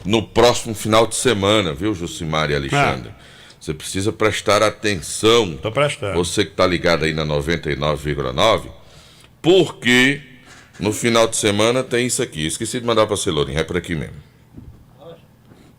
no próximo final de semana, viu, Jucimar e Alexandre? Você precisa prestar atenção. Tô prestando. Você que tá ligado aí na 99,9, porque no final de semana tem isso aqui. Esqueci de mandar para você, Lourinho, é por aqui mesmo.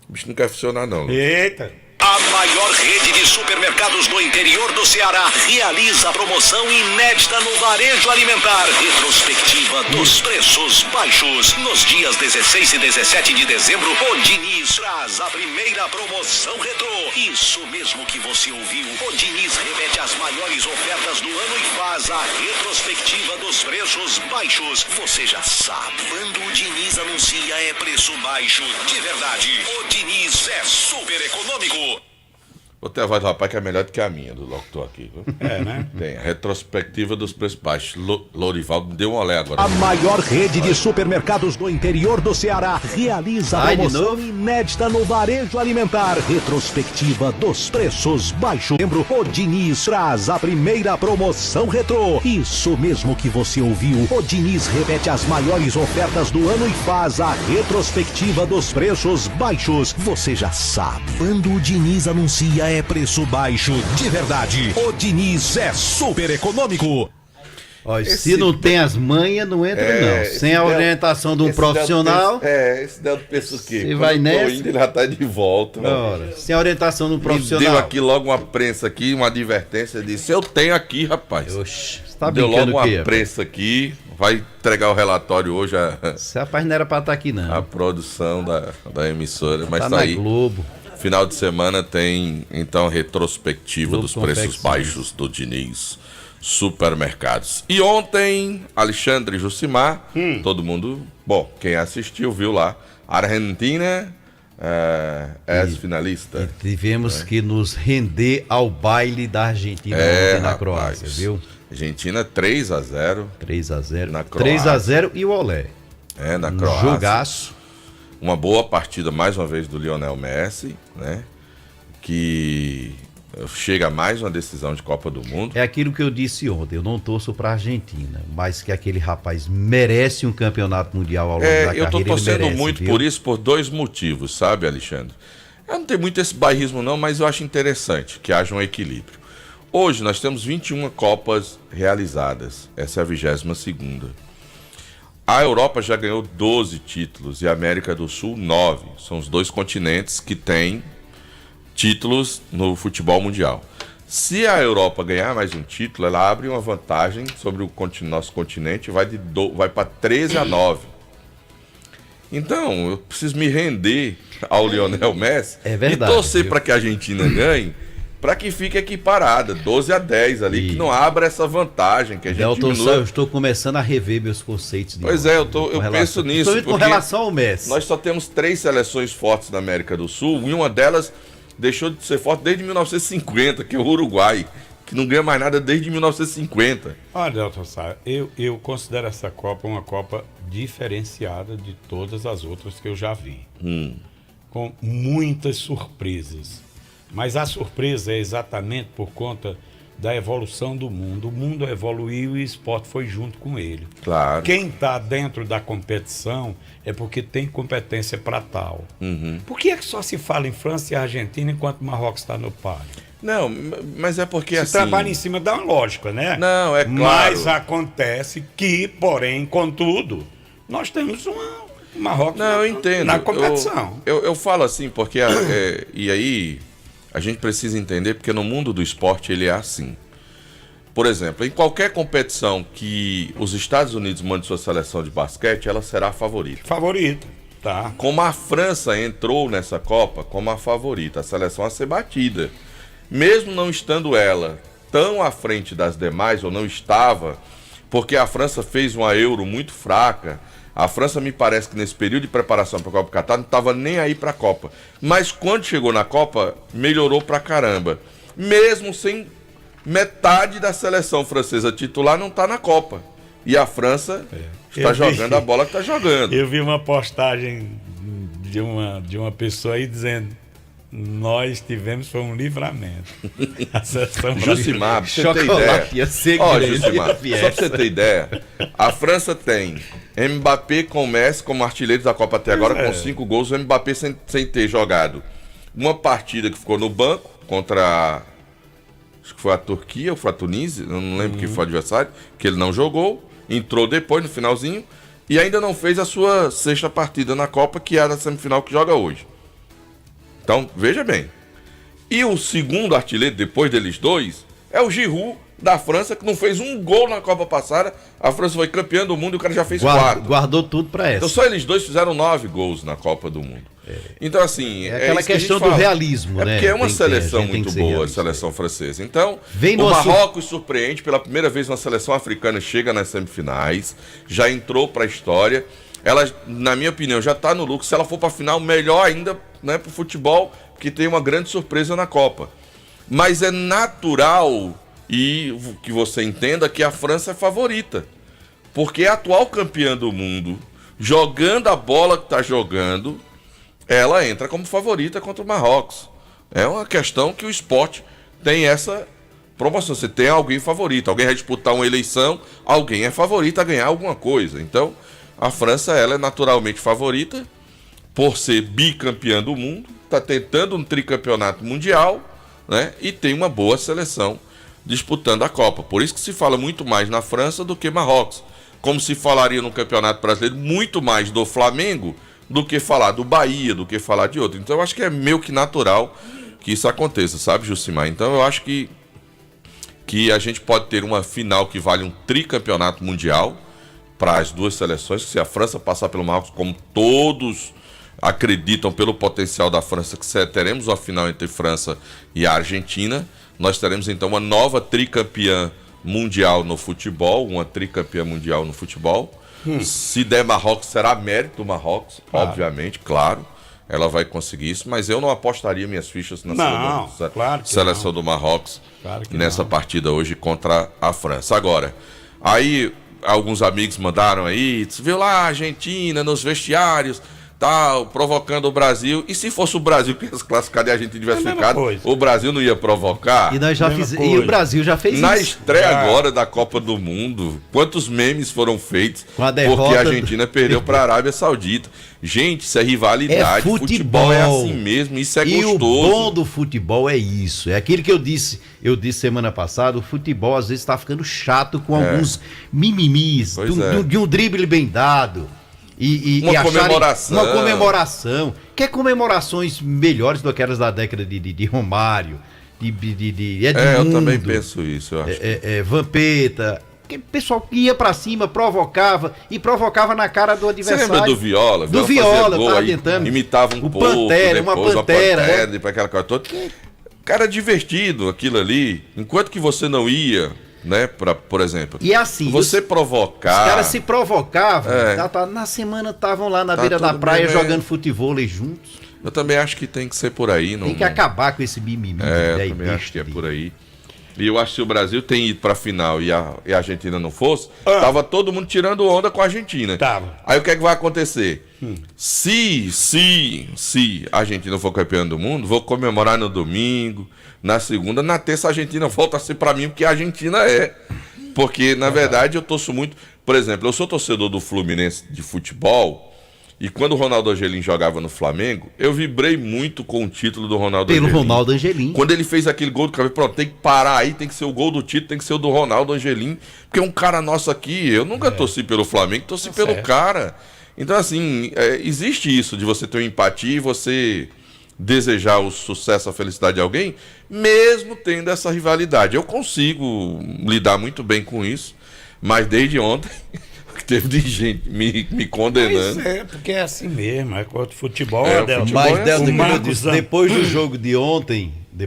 O bicho não quer funcionar não. Eita! A maior rede de supermercados do interior do Ceará realiza a promoção inédita no varejo alimentar. Retrospectiva dos preços baixos. Nos dias 16 e 17 de dezembro, o Diniz traz a primeira promoção retrô. Isso mesmo que você ouviu. O Diniz remete as maiores ofertas do ano e faz a retrospectiva dos preços baixos. Você já sabe, quando o Diniz anuncia é preço baixo de verdade. O Diniz é super econômico. Vou ter a voz do rapaz que é melhor do que a minha, do locutor aqui, viu? É, né? Tem a retrospectiva dos preços baixos. Lourivaldo deu um olé agora. A maior rede de supermercados do interior do Ceará realiza a promoção inédita no varejo alimentar. Retrospectiva dos preços baixos. Lembro, o Diniz traz a primeira promoção retrô. Isso mesmo que você ouviu. O Diniz repete as maiores ofertas do ano e faz a retrospectiva dos preços baixos. Você já sabe, quando o Diniz anuncia é preço baixo de verdade. O Diniz é super econômico. Olha, se não tem as manhas, não entra não. Sem a orientação de um profissional... Esse Delto pensa o quê? Você vai nessa... Ele já tá de volta. Ora, sem a orientação de um profissional... Deu aqui logo uma prensa aqui, uma advertência, disse, eu tenho aqui, rapaz. Oxe, você tá deu brincando logo o quê? Uma prensa aqui, vai entregar o relatório hoje. Esse rapaz não era pra estar aqui, não. A produção da emissora, mas tá aí. Globo. Final de semana tem, então, retrospectiva dos preços baixos do Diniz Supermercados. E ontem, Alexandre e Jucimar, todo mundo, bom, quem assistiu viu lá, Argentina finalista. E tivemos que nos render ao baile da Argentina ontem na Croácia, viu? Argentina 3-0. 3-0. Na Croácia. 3-0 e o olé. Na Croácia. Jogaço. Uma boa partida, mais uma vez, do Lionel Messi, né? Que chega a mais uma decisão de Copa do Mundo. É aquilo que eu disse ontem, eu não torço pra Argentina, mas que aquele rapaz merece um campeonato mundial ao longo da carreira. Eu tô torcendo merece, muito viu? por isso, por dois motivos, sabe, Alexandre? Eu não tenho muito esse bairrismo não, mas eu acho interessante que haja um equilíbrio. Hoje nós temos 21 Copas realizadas, essa é a 22ª. A Europa já ganhou 12 títulos e a América do Sul 9. São os dois continentes que têm títulos no futebol mundial. Se a Europa ganhar mais um título, ela abre uma vantagem sobre o nosso continente e vai para 13-9. Então, eu preciso me render ao Lionel Messi e torcer para que a Argentina ganhe, para que fique equiparada, 12-10 ali, que não abra essa vantagem, que a gente diminua. Eu estou começando a rever meus conceitos. Pois é, eu penso nisso. Com relação ao Messi. Nós só temos 3 seleções fortes na América do Sul, e uma delas deixou de ser forte desde 1950, que é o Uruguai, que não ganha mais nada desde 1950. Olha, Delton Sá, eu considero essa Copa uma Copa diferenciada de todas as outras que eu já vi. Com muitas surpresas. Mas a surpresa é exatamente por conta da evolução do mundo. O mundo evoluiu e o esporte foi junto com ele. Claro. Quem está dentro da competição é porque tem competência para tal. Por que é que só se fala em França e Argentina enquanto Marrocos está no páreo? Não, mas é porque se trabalha em cima da lógica, né? Não, é claro. Mas acontece que, porém, contudo, nós temos uma Marrocos eu entendo. Na competição. Eu falo assim porque, e aí... A gente precisa entender porque no mundo do esporte ele é assim. Por exemplo, em qualquer competição que os Estados Unidos mandem sua seleção de basquete, ela será a favorita. Favorita, tá. Como a França entrou nessa Copa como a favorita, a seleção a ser batida. Mesmo não estando ela tão à frente das demais, ou não estava, porque a França fez uma Euro muito fraca. A França me parece que nesse período de preparação para a Copa do Catar não estava nem aí para a Copa. Mas quando chegou na Copa, melhorou pra caramba. Mesmo sem metade da seleção francesa titular não está na Copa. E a França está jogando a bola que está jogando. Eu vi uma postagem de uma pessoa aí dizendo: nós tivemos um livramento. Jucimar, pra você ter ideia. Jucimar, só pra você ter ideia, a França tem Mbappé com Messi como artilheiros da Copa até agora, com 5 gols. O Mbappé sem ter jogado uma partida que ficou no banco contra, acho que foi a Turquia ou foi a Tunísia, não lembro quem foi o adversário, que ele não jogou, entrou depois no finalzinho e ainda não fez a sua 6ª partida na Copa, que é a da semifinal que joga hoje. Então, veja bem. E o segundo artilheiro, depois deles dois, é o Giroud, da França, que não fez um gol na Copa passada. A França foi campeã do mundo e o cara já fez 4. Guardou tudo pra essa. Então só eles dois fizeram 9 gols na Copa do Mundo. Então, assim... É aquela questão do realismo, né? É porque é uma seleção muito boa, a seleção francesa. Então, o Marrocos surpreende. Pela primeira vez uma seleção africana chega nas semifinais. Já entrou pra história. Ela, na minha opinião, já está no lucro. Se ela for para a final, melhor ainda, né, para o futebol, porque tem uma grande surpresa na Copa. Mas é natural e que você entenda que a França é favorita. Porque é a atual campeã do mundo, jogando a bola que está jogando, ela entra como favorita contra o Marrocos. É uma questão que o esporte tem essa promoção. Você tem alguém favorito, alguém vai disputar uma eleição, alguém é favorito a ganhar alguma coisa. Então... a França, ela é naturalmente favorita por ser bicampeã do mundo, está tentando um tricampeonato mundial, né? E tem uma boa seleção disputando a Copa. Por isso que se fala muito mais na França do que Marrocos. Como se falaria no Campeonato Brasileiro muito mais do Flamengo do que falar do Bahia, do que falar de outro. Então eu acho que é meio que natural que isso aconteça, sabe, Jucimar? Então eu acho que a gente pode ter uma final que vale um tricampeonato mundial para as duas seleções, se a França passar pelo Marrocos, como todos acreditam pelo potencial da França, que teremos uma final entre França e a Argentina, nós teremos então uma nova tricampeã mundial no futebol, Se der Marrocos, será mérito do Marrocos, obviamente, claro, ela vai conseguir isso, mas eu não apostaria minhas fichas na seleção do Marrocos nessa partida hoje contra a França. Agora, aí alguns amigos mandaram aí, viu lá a Argentina nos vestiários, tal, provocando o Brasil. E se fosse o Brasil que tivesse classificado e a gente tivesse ficado, o Brasil não ia provocar? E o Brasil já fez na isso. Estreia agora da Copa do Mundo, quantos memes foram feitos porque a Argentina perdeu para a Arábia Saudita. Gente, isso é rivalidade. Futebol é assim mesmo, isso é gostoso. E o bom do futebol é isso. É aquilo que eu disse semana passada, o futebol às vezes está ficando chato com alguns mimimis, de um drible bem dado. Uma comemoração. Quer comemorações melhores do que aquelas da década de Romário, de Edmundo, eu também penso isso, eu acho. Vampeta. Que pessoal que ia pra cima, provocava na cara do adversário. Você lembra do Viola? Do Viola, tava tentando. Imitava um pouco, uma pantera. Depois aquela coisa toda. Cara, divertido aquilo ali. Enquanto que você não ia, né, por exemplo. E assim, você provocar. Os caras se provocavam, na semana estavam lá na beira da praia jogando futevôlei juntos. Eu também acho que tem que ser por aí. Tem que acabar com esse mimimi. Eu também acho que é por aí. E eu acho que se o Brasil tem ido pra final e a Argentina não fosse, tava todo mundo tirando onda com a Argentina. Aí o que é que vai acontecer? Se a Argentina for campeã do mundo, vou comemorar no domingo, na segunda, na terça a Argentina volta a ser pra mim, porque a Argentina é. Porque, na verdade, eu torço muito. Por exemplo, eu sou torcedor do Fluminense de futebol. E quando o Ronaldo Angelim jogava no Flamengo, eu vibrei muito com o título do Ronaldo Angelim. Pelo Ronaldo Angelim. Quando ele fez aquele gol do cabelo, pronto, tem que parar aí, tem que ser o gol do título, tem que ser o do Ronaldo Angelim. Porque é um cara nosso aqui, eu nunca torci pelo Flamengo, torci pelo cara. Então, assim, existe isso de você ter uma empatia e você desejar o sucesso, a felicidade de alguém, mesmo tendo essa rivalidade. Eu consigo lidar muito bem com isso, mas desde ontem... que teve de gente me condenando. Mas porque é assim mesmo, é contra o futebol. Mas depois do jogo de ontem é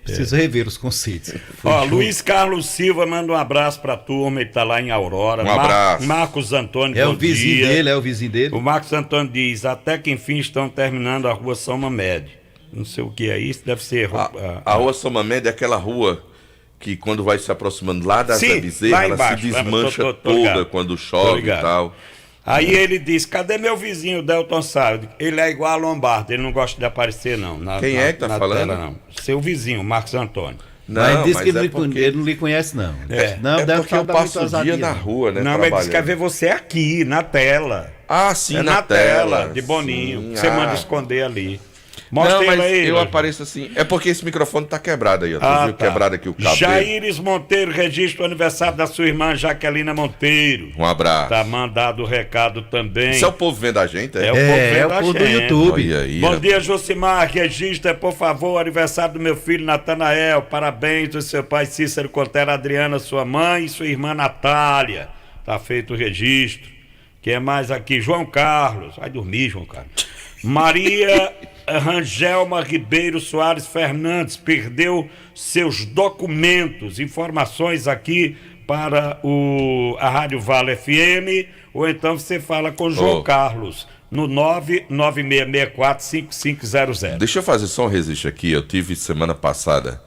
preciso rever os conceitos. Luiz Carlos Silva manda um abraço pra turma, ele tá lá em Aurora. Um abraço. Marcos Antônio, é o vizinho dele. O Marcos Antônio diz, até que enfim estão terminando a rua São Mamed. Não sei o que é isso, deve ser... A rua São Mamed é aquela rua que quando vai se aproximando lá da Zé Bezerra, ela se desmancha toda quando chove e tal. Aí ele diz, cadê meu vizinho, Delton Sá? Ele é igual a Lombardo, ele não gosta de aparecer não. Quem é que tá falando? Tela, não. Seu vizinho, Marcos Antônio. Não, mas que ele não lhe conhece não. Não, porque eu passo o dia na rua, né? Não, mas ele quer ver você aqui, na tela. Ah, sim, na tela. De boninho, sim, você manda esconder ali. Mostra ele aí. Eu apareço assim. É porque esse microfone tá quebrado aí. Eu tô quebrado aqui o cabo. Jaires Monteiro registra o aniversário da sua irmã Jaquelina Monteiro. Um abraço. Tá mandado o recado também. Isso é o povo vendo a gente? É o povo vendo a gente. Do YouTube. Aí, bom dia, Josimar. Registra, por favor, o aniversário do meu filho Natanael. Parabéns do seu pai Cícero Contera, Adriana, sua mãe e sua irmã Natália. Tá feito o registro. Quem é mais aqui? João Carlos. Vai dormir, João Carlos. Maria Rangelma Ribeiro Soares Fernandes perdeu seus documentos, informações aqui para a Rádio Vale FM, ou então você fala com o João Carlos no 996645500. Deixa eu fazer só um registro aqui. Eu tive semana passada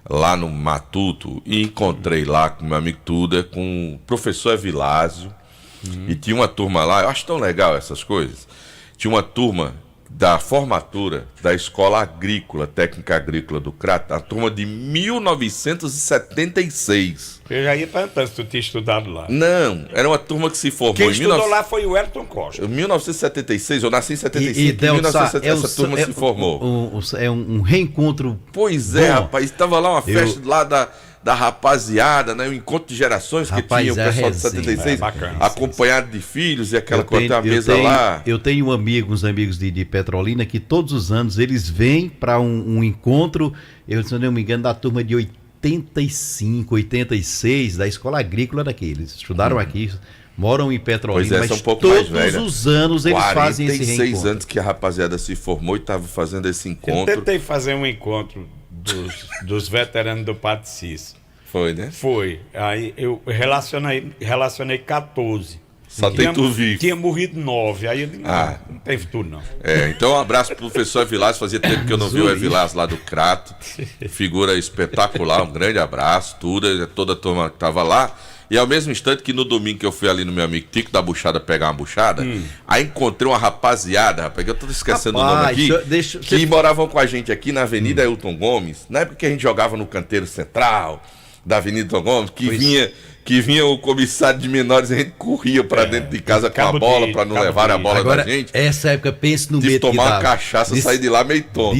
lá no Matuto e encontrei lá com meu amigo Tuda, com o professor Evilásio, e tinha uma turma lá. Eu acho tão legal essas coisas. Tinha uma turma da formatura da Escola Agrícola, Técnica Agrícola do Crato, a turma de 1976. Eu já ia perguntando se tu tinha estudado lá. Não, era uma turma que se formou Quem estudou lá foi o Elton Costa. Em 1976, eu nasci em 75, em 1976 essa turma se formou. É um reencontro. Pois é, rapaz, estava lá uma festa lá da rapaziada, né? O encontro de gerações que tinha o pessoal de 76, acompanhado de filhos e aquela coisa, a mesa lá. Eu tenho uns amigos de Petrolina que todos os anos eles vêm para um encontro, se eu não me engano, da turma de 85, 86, da Escola Agrícola daqui. Eles estudaram aqui, moram em Petrolina, mas são um pouco todos mais velha. os anos eles fazem esse reencontro. 46 anos que a rapaziada se formou e estava fazendo esse encontro. Eu tentei fazer um encontro dos veteranos do Padre Cícero. Foi, né? Foi. Aí eu relacionei 14. Só tem tu vivo. Tinha morrido 9. Aí eu disse, não tem futuro, não. Então um abraço pro professor Evilás. Fazia tempo que eu não vi o Evilás lá do Crato. Figura espetacular, um grande abraço. Toda a turma que tava lá. E ao mesmo instante que no domingo que eu fui ali no meu amigo Tico da Buchada pegar uma buchada, aí encontrei uma rapaziada, rapaz, que eu tô esquecendo o nome aqui, que moravam com a gente aqui na Avenida Elton Gomes, na época que a gente jogava no canteiro central da Avenida Elton Gomes, que vinha o comissário de menores e a gente corria pra dentro de casa com a bola pra não levar a bola da gente. Essa época, pense no medo que tomar uma cachaça, sair de lá meio tonto.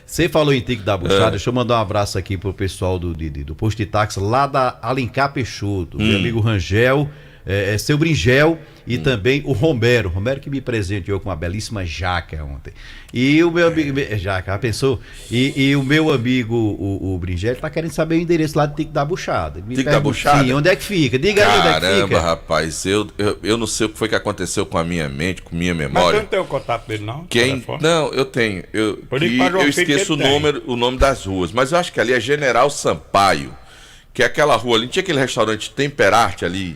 Você falou em Tico da Buchada, deixa eu mandar um abraço aqui pro pessoal do posto de táxi lá da Alencar Peixoto, meu amigo Rangel, seu Bringel e também o Romero que me presenteou com uma belíssima jaca ontem. E o meu amigo, jaca, pensou? E o meu amigo, o Bringel, tá querendo saber o endereço lá do Tico da Buchada. Tico da Buchada? Sim, onde é que fica? Diga aí onde é que fica. Caramba, rapaz, eu não sei o que foi que aconteceu com a minha mente, com minha memória. Mas tu não tem o contato dele, não? Não, eu tenho. Eu esqueço o nome das ruas, mas eu acho que ali é General Sampaio, que é aquela rua ali, não tinha aquele restaurante Temperarte ali,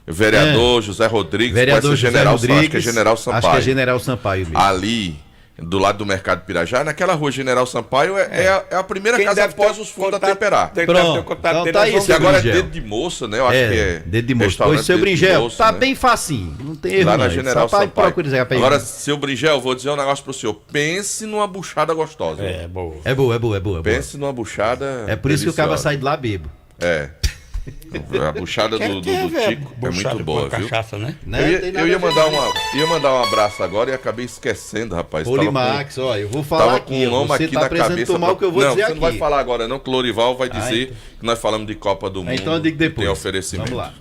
Vereador José Rodrigues, Vereador General José Rodrigues, acho que é General Sampaio. Acho que é General Sampaio mesmo. Ali, do lado do Mercado Pirajá, naquela rua General Sampaio, é a primeira casa após os fundos da Temperar. Pronto, tá isso. E agora é dedo de moça, né? Eu acho que é dedo de moça. Pois, seu Bringel, tá bem facinho, não tem erro. Lá na General Sampaio. Agora, seu Bringel, vou dizer um negócio pro senhor. Pense numa buchada gostosa. É boa. É boa. Pense numa buchada. É por isso que o cara sai de lá bebo. A buchada do Tico é muito boa, viu? Cachaça, né? Eu ia mandar um abraço agora e acabei esquecendo, rapaz. Polimax, ó, eu vou falar aqui. Você tá precisando tomar o que eu vou dizer aqui. Não, você não vai falar agora não, que o Lorival vai dizer que nós falamos de Copa do Mundo. Então eu digo depois. Tem oferecimento. Vamos lá.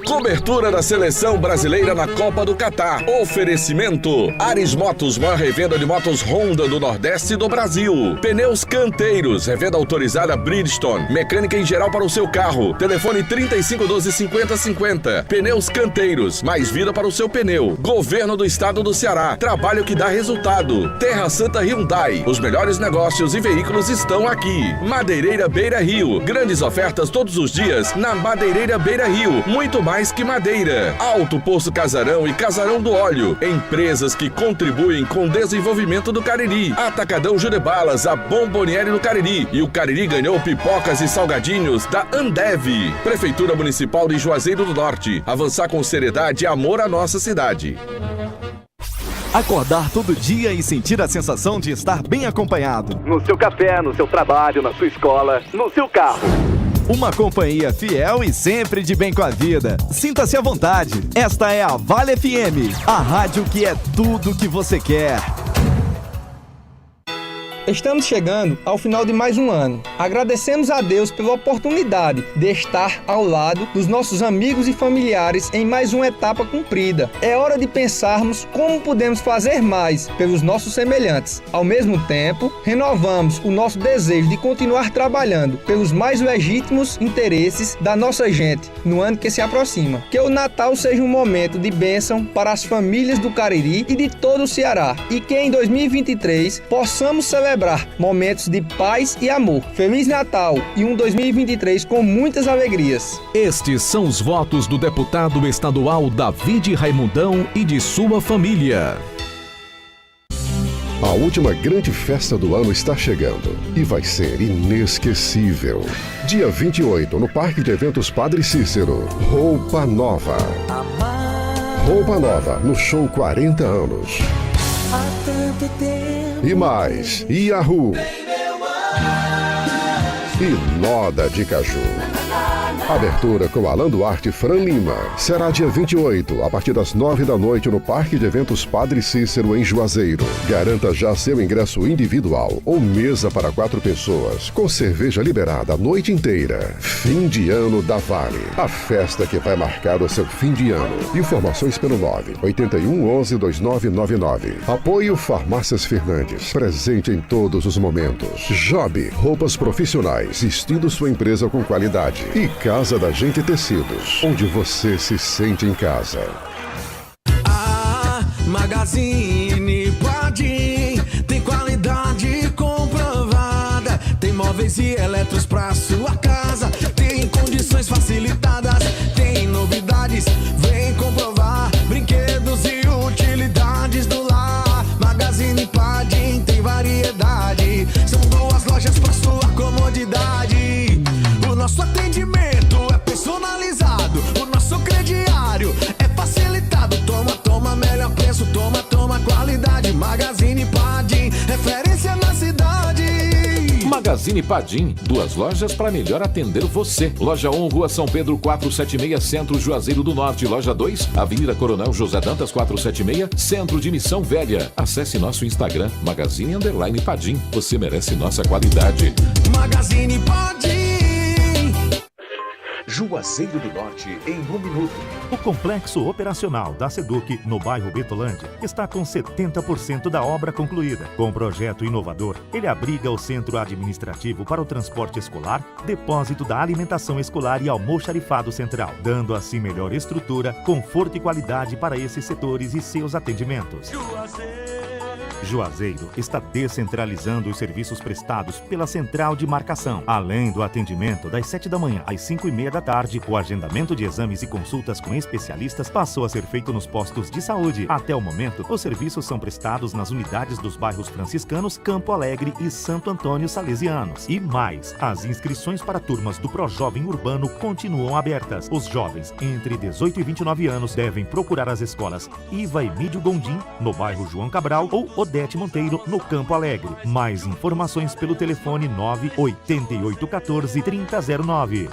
Cobertura da seleção brasileira na Copa do Catar. Oferecimento: Ares Motos, maior revenda de motos Honda do Nordeste do Brasil. Pneus Canteiros, revenda autorizada Bridgestone. Mecânica em geral para o seu carro. Telefone 3512-5050. Pneus Canteiros, mais vida para o seu pneu. Governo do Estado do Ceará. Trabalho que dá resultado. Terra Santa Hyundai. Os melhores negócios e veículos estão aqui. Madeireira Beira Rio. Grandes ofertas todos os dias na Madeireira Beira Rio. Muito mais que madeira. Alto Poço Casarão e Casarão do Óleo. Empresas que contribuem com o desenvolvimento do Cariri. Atacadão Jurebalas, a Bomboniere do Cariri. E o Cariri ganhou pipocas e salgadinhos da Ambev. Prefeitura Municipal de Juazeiro do Norte. Avançar com seriedade e amor à nossa cidade. Acordar todo dia e sentir a sensação de estar bem acompanhado. No seu café, no seu trabalho, na sua escola, no seu carro. Uma companhia fiel e sempre de bem com a vida. Sinta-se à vontade. Esta é a Vale FM, a rádio que é tudo que você quer. Estamos chegando ao final de mais um ano. Agradecemos a Deus pela oportunidade de estar ao lado dos nossos amigos e familiares em mais uma etapa cumprida. É hora de pensarmos como podemos fazer mais pelos nossos semelhantes. Ao mesmo tempo, renovamos o nosso desejo de continuar trabalhando pelos mais legítimos interesses da nossa gente no ano que se aproxima. Que o Natal seja um momento de bênção para as famílias do Cariri e de todo o Ceará. E que em 2023 possamos celebrar momentos de paz e amor. Feliz Natal e um 2023 com muitas alegrias. Estes são os votos do deputado estadual David Raimundão e de sua família. A última grande festa do ano está chegando e vai ser inesquecível. Dia 28, no Parque de Eventos Padre Cícero. Roupa Nova. Roupa Nova, no show 40 anos. quanto tempo. E mais, Yahoo! E Noda de Caju. Abertura com Alan Duarte e Fran Lima. Será dia 28, a partir das 9 da noite, no Parque de Eventos Padre Cícero, em Juazeiro. Garanta já seu ingresso individual ou mesa para 4 pessoas, com cerveja liberada a noite inteira. Fim de ano da Vale. A festa que vai marcar o seu fim de ano. Informações pelo 981112999. Apoio Farmácias Fernandes. Presente em todos os momentos. Job, roupas profissionais, vestindo sua empresa com qualidade. E Casa da Gente Tecidos, onde você se sente em casa. Magazine Padim tem qualidade comprovada. Tem móveis e eletros pra sua casa. Tem condições facilitadas. Tem novidades, vem comprovar. Brinquedos e utilidades do lar. Magazine Padim tem variedade. São 2 lojas pra sua comodidade. O nosso atendimento é personalizado. O nosso crediário é facilitado. Toma, melhor preço. Toma, qualidade. Magazine Padim, referência na cidade. Magazine Padim, 2 lojas para melhor atender você. Loja 1, Rua São Pedro 476, Centro Juazeiro do Norte. Loja 2, Avenida Coronel José Dantas 476, Centro de Missão Velha. Acesse nosso Instagram, Magazine_Padim. Você merece nossa qualidade. Magazine Padim. Juazeiro do Norte em 1 minuto. O complexo operacional da Seduc, no bairro Betolândia, está com 70% da obra concluída. Com um projeto inovador, ele abriga o centro administrativo para o transporte escolar, depósito da alimentação escolar e almoxarifado central, dando assim melhor estrutura, conforto e qualidade para esses setores e seus atendimentos. Juazeiro está descentralizando os serviços prestados pela central de marcação. Além do atendimento das 7 da manhã às 5:30 da tarde, o agendamento de exames e consultas com especialistas passou a ser feito nos postos de saúde. Até o momento, os serviços são prestados nas unidades dos bairros Franciscanos, Campo Alegre e Santo Antônio Salesianos. E mais, as inscrições para turmas do Projovem Urbano continuam abertas. Os jovens entre 18 e 29 anos devem procurar as escolas Iva Emídio Gondim, no bairro João Cabral, ou Odete Monteiro, no Campo Alegre. Mais informações pelo telefone 98814-3009.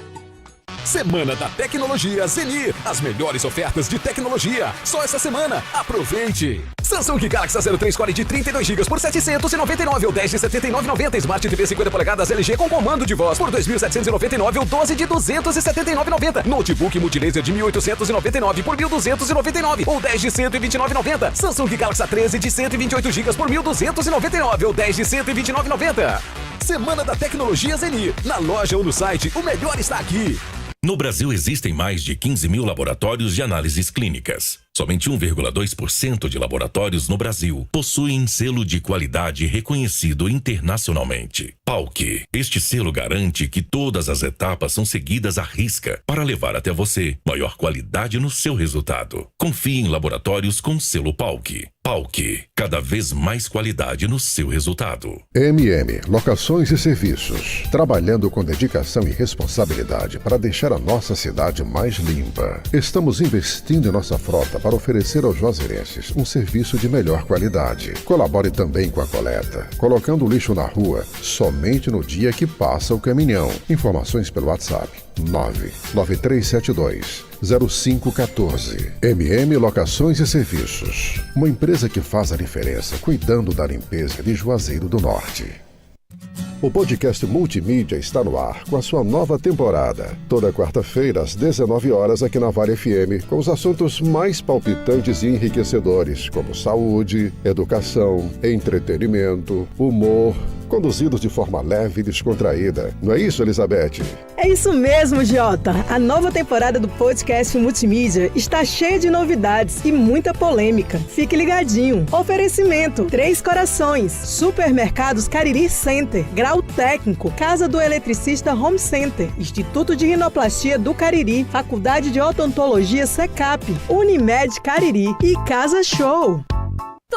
Semana da Tecnologia Zenir. As melhores ofertas de tecnologia. Só essa semana. Aproveite. Samsung Galaxy A03 Core de 32 GB por 799 ou 10 de 79,90. Smart TV 50 polegadas LG com comando de voz por 2.799 ou 12 de 279,90. Notebook multilaser de 1.899 por 1.299 ou 10 de 129,90. Samsung Galaxy A13 de 128 GB por 1.299 ou 10 de 129,90. Semana da Tecnologia Zenir. Na loja ou no site, o melhor está aqui. No Brasil existem mais de 15 mil laboratórios de análises clínicas. Somente 1,2% de laboratórios no Brasil possuem selo de qualidade reconhecido internacionalmente. PALC. Este selo garante que todas as etapas são seguidas à risca para levar até você maior qualidade no seu resultado. Confie em laboratórios com selo PALC. PALC. Cada vez mais qualidade no seu resultado. MM Locações e Serviços. Trabalhando com dedicação e responsabilidade para deixar a nossa cidade mais limpa. Estamos investindo em nossa frota para oferecer aos juazeirenses um serviço de melhor qualidade. Colabore também com a coleta, colocando o lixo na rua somente no dia que passa o caminhão. Informações pelo WhatsApp 99372-0514. MM Locações e Serviços. Uma empresa que faz a diferença cuidando da limpeza de Juazeiro do Norte. O podcast Multimídia está no ar com a sua nova temporada. Toda quarta-feira, às 19 horas, aqui na Vale FM, com os assuntos mais palpitantes e enriquecedores, como saúde, educação, entretenimento, humor, conduzidos de forma leve e descontraída. Não é isso, Elizabeth? É isso mesmo, Jota. A nova temporada do podcast Multimídia está cheia de novidades e muita polêmica. Fique ligadinho. Oferecimento: Três Corações, Supermercados Cariri Center, Grau Técnico, Casa do Eletricista Home Center, Instituto de Rinoplastia do Cariri, Faculdade de Odontologia SECAP, Unimed Cariri e Casa Show.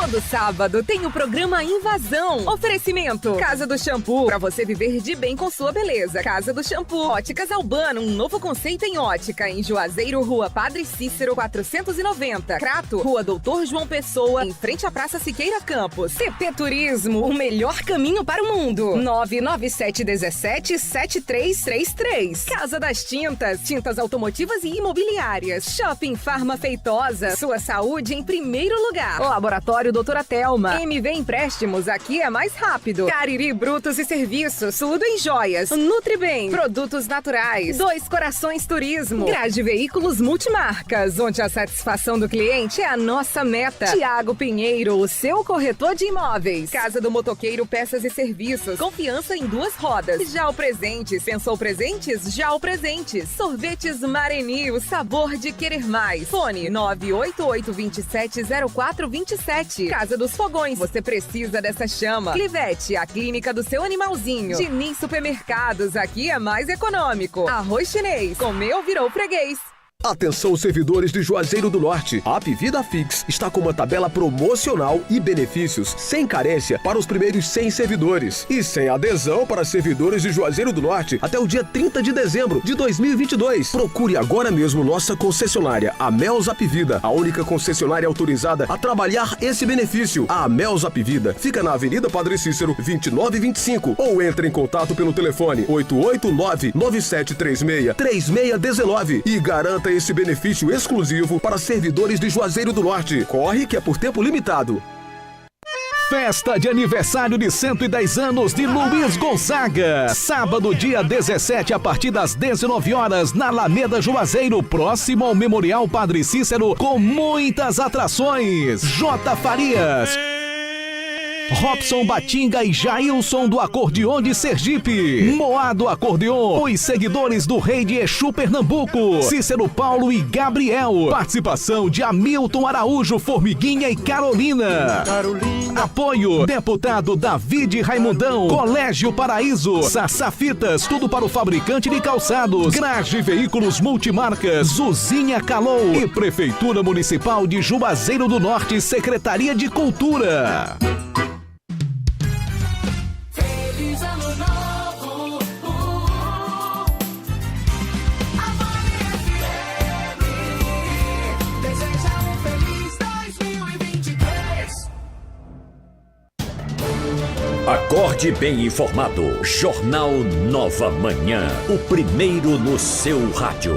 Todo sábado tem o programa Invasão. Oferecimento: Casa do Shampoo, pra você viver de bem com sua beleza. Casa do Shampoo. Óticas Albano, um novo conceito em ótica. Em Juazeiro, Rua Padre Cícero, 490. Crato, Rua Doutor João Pessoa, em frente à Praça Siqueira Campos. TP Turismo, o melhor caminho para o mundo. 997177333. Casa das Tintas, tintas automotivas e imobiliárias. Shopping Farma Feitosa, sua saúde em primeiro lugar. Laboratório Doutora Telma. MV Empréstimos, aqui é mais rápido. Cariri Brutos e Serviços, tudo em joias. Nutribem, produtos naturais. Dois Corações Turismo. Grade Veículos Multimarcas, onde a satisfação do cliente é a nossa meta. Tiago Pinheiro, o seu corretor de imóveis. Casa do Motoqueiro Peças e Serviços. Confiança em duas rodas. Já o Presentes. Pensou presentes? Já o Presentes. Sorvetes Mareni, o sabor de querer mais. Fone 988270427. Casa dos Fogões. Você precisa dessa chama. Clivete, a clínica do seu animalzinho. Diniz Supermercados, aqui é mais econômico. Arroz Chinês, comeu virou freguês. Atenção, servidores de Juazeiro do Norte. A Apvida Fix está com uma tabela promocional e benefícios sem carência para os primeiros 100 servidores e sem adesão para servidores de Juazeiro do Norte até o dia 30 de dezembro de 2022. Procure agora mesmo nossa concessionária, a Mels Apvida, a única concessionária autorizada a trabalhar esse benefício. A Mels Apvida fica na Avenida Padre Cícero, 2925, ou entre em contato pelo telefone 889-9736-3619 e garanta esse benefício exclusivo para servidores de Juazeiro do Norte. Corre que é por tempo limitado. Festa de aniversário de 110 anos de Luiz Gonzaga. Sábado, dia 17, a partir das 19 horas, na Alameda Juazeiro, próximo ao Memorial Padre Cícero, com muitas atrações. J. Farias, Robson Batinga e Jailson do Acordeon de Sergipe, Moá do Acordeon, os seguidores do Rei de Exu Pernambuco, Cícero Paulo e Gabriel, participação de Hamilton Araújo, Formiguinha e Carolina. Apoio: deputado David Raimundão, Colégio Paraíso, Sassafitas, tudo para o fabricante de calçados, Grage Veículos Multimarcas, Zuzinha Calou e Prefeitura Municipal de Juazeiro do Norte, Secretaria de Cultura. Acorde bem informado. Jornal Nova Manhã. O primeiro no seu rádio.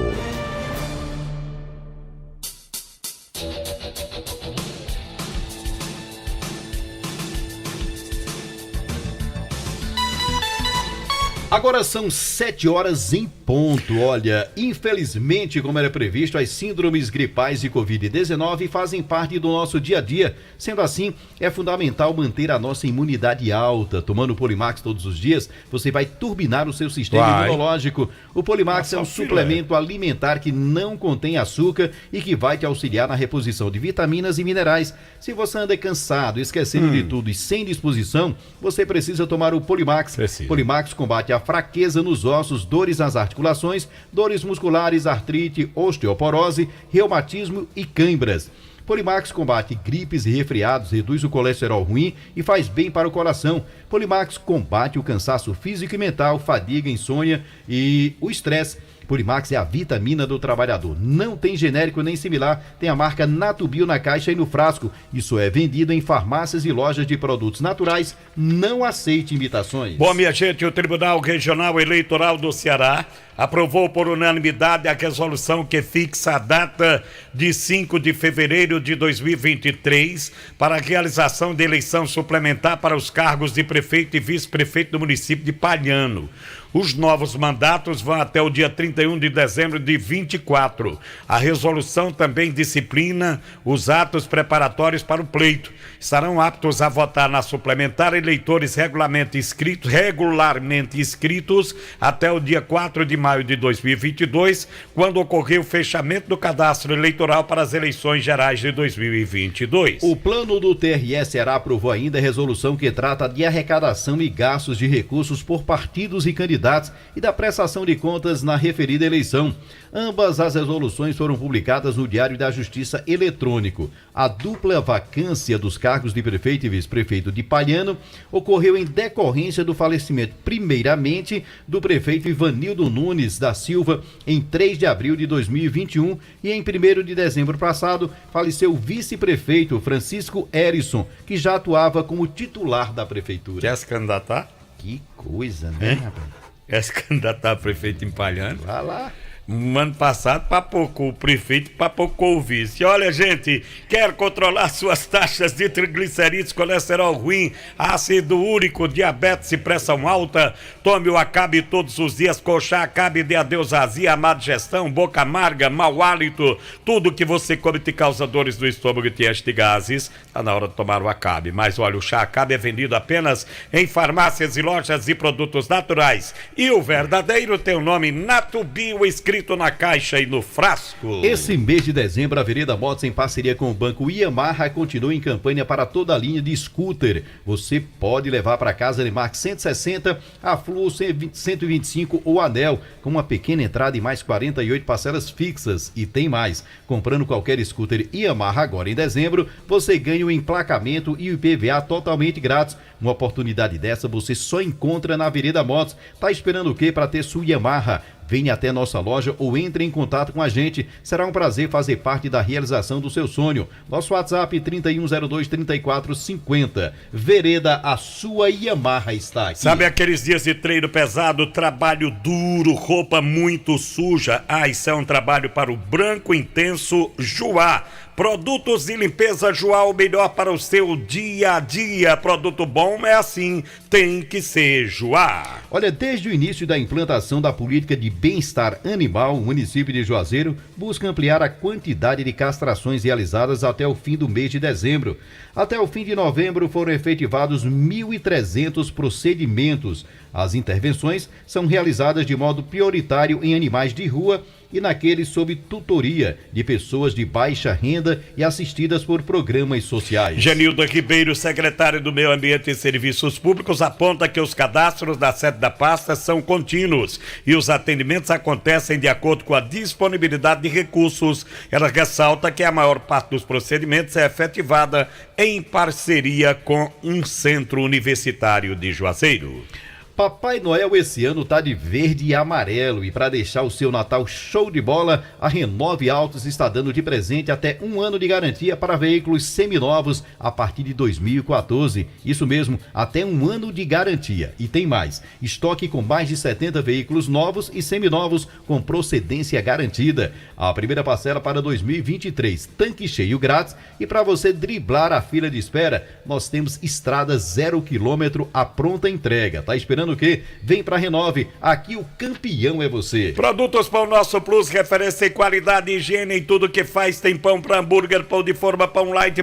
Agora são 7 horas em ponto. Olha, infelizmente, como era previsto, as síndromes gripais e Covid-19 fazem parte do nosso dia a dia. Sendo assim, é fundamental manter a nossa imunidade alta. Tomando Polimax todos os dias, você vai turbinar o seu sistema imunológico. O Polimax é um suplemento alimentar que não contém açúcar e que vai te auxiliar na reposição de vitaminas e minerais. Se você anda cansado, esquecendo de tudo e sem disposição, você precisa tomar o Polimax. Polimax combate a fraqueza nos ossos, dores nas articulações, dores musculares, artrite, osteoporose, reumatismo e cãibras. Polimax combate gripes e resfriados, reduz o colesterol ruim e faz bem para o coração. Polimax combate o cansaço físico e mental, fadiga, insônia e o estresse. Polimax é a vitamina do trabalhador. Não tem genérico nem similar, tem a marca Natubio na caixa e no frasco. Isso é vendido em farmácias e lojas de produtos naturais. Não aceite imitações. Bom, minha gente, o Tribunal Regional Eleitoral do Ceará aprovou por unanimidade a resolução que fixa a data de 5 de fevereiro de 2023 para a realização de eleição suplementar para os cargos de prefeito e vice-prefeito do município de Palhano. Os novos mandatos vão até o dia 31 de dezembro de 24. A resolução também disciplina os atos preparatórios para o pleito. Estarão aptos a votar na suplementar eleitores regularmente inscritos até o dia 4 de maio de 2022, quando ocorrer o fechamento do cadastro eleitoral para as eleições gerais de 2022. O plano do TRE Ceará aprovou ainda a resolução que trata de arrecadação e gastos de recursos por partidos e candidatos candidatos e da prestação de contas na referida eleição. Ambas as resoluções foram publicadas no Diário da Justiça Eletrônico. A dupla vacância dos cargos de prefeito e vice-prefeito de Palhano ocorreu em decorrência do falecimento, primeiramente, do prefeito Ivanildo Nunes da Silva, em 3 de abril de 2021, e em 1º de dezembro passado, faleceu o vice-prefeito Francisco Erison, que já atuava como titular da prefeitura. Quer se candidatar? Que coisa, né, rapaz? Quer se candidatar a prefeito em Palhano? Vai lá. Ano passado papocou o prefeito, papocou o vice. Olha, gente, quer controlar suas taxas de triglicerídeos, colesterol ruim, ácido úrico, diabetes e pressão alta? Tome o Acabe todos os dias com chá Acabe, dê adeus à azia, má digestão, boca amarga, mau hálito, tudo que você come te causa dores do estômago e te enche de gases. Tá na hora de tomar o Acabe. Mas olha, o chá Acabe é vendido apenas em farmácias e lojas de produtos naturais. E o verdadeiro tem o nome Natubio escrito na caixa e no frasco. Esse mês de dezembro, a Vereda Motos, em parceria com o Banco Yamaha, continua em campanha para toda a linha de scooter. Você pode levar para casa a Nemark 160, a Flu 125 ou Anel, com uma pequena entrada e mais 48 parcelas fixas. E tem mais, comprando qualquer scooter Yamaha agora em dezembro, você ganha o emplacamento e o IPVA totalmente grátis. Uma oportunidade dessa você só encontra na Vereda Motos. Tá esperando o quê para ter sua Yamaha? Venha até nossa loja ou entre em contato com a gente. Será um prazer fazer parte da realização do seu sonho. Nosso WhatsApp 3102-3450. Vereda, a sua Yamaha está aqui. Sabe aqueles dias de treino pesado, trabalho duro, roupa muito suja? Isso é um trabalho para o Branco Intenso Joá. Produtos de limpeza Joá, o melhor para o seu dia a dia. Produto bom é assim, tem que ser Joá. Olha, desde o início da implantação da política de bem-estar animal, o município de Juazeiro busca ampliar a quantidade de castrações realizadas até o fim do mês de dezembro. Até o fim de novembro foram efetivados 1.300 procedimentos. As intervenções são realizadas de modo prioritário em animais de rua e naqueles sob tutoria de pessoas de baixa renda e assistidas por programas sociais. Genilda Ribeiro, secretário do Meio Ambiente e Serviços Públicos, aponta que os cadastros da sede da pasta são contínuos e os atendimentos acontecem de acordo com a disponibilidade de recursos. Ela ressalta que a maior parte dos procedimentos é efetivada em parceria com um centro universitário de Juazeiro. Papai Noel esse ano tá de verde e amarelo, e para deixar o seu Natal show de bola, a Renove Autos está dando de presente até 1 ano de garantia para veículos seminovos a partir de 2014. Isso mesmo, até 1 ano de garantia. E tem mais, estoque com mais de 70 veículos novos e seminovos com procedência garantida. A primeira parcela para 2023, tanque cheio grátis, e para você driblar a fila de espera, nós temos estrada 0 km a pronta entrega. Tá esperando o quê? Vem pra Renove, aqui o campeão é você. Produtos Pão Nosso Plus, referência em qualidade e higiene em tudo que faz. Tem pão para hambúrguer, pão de forma, pão light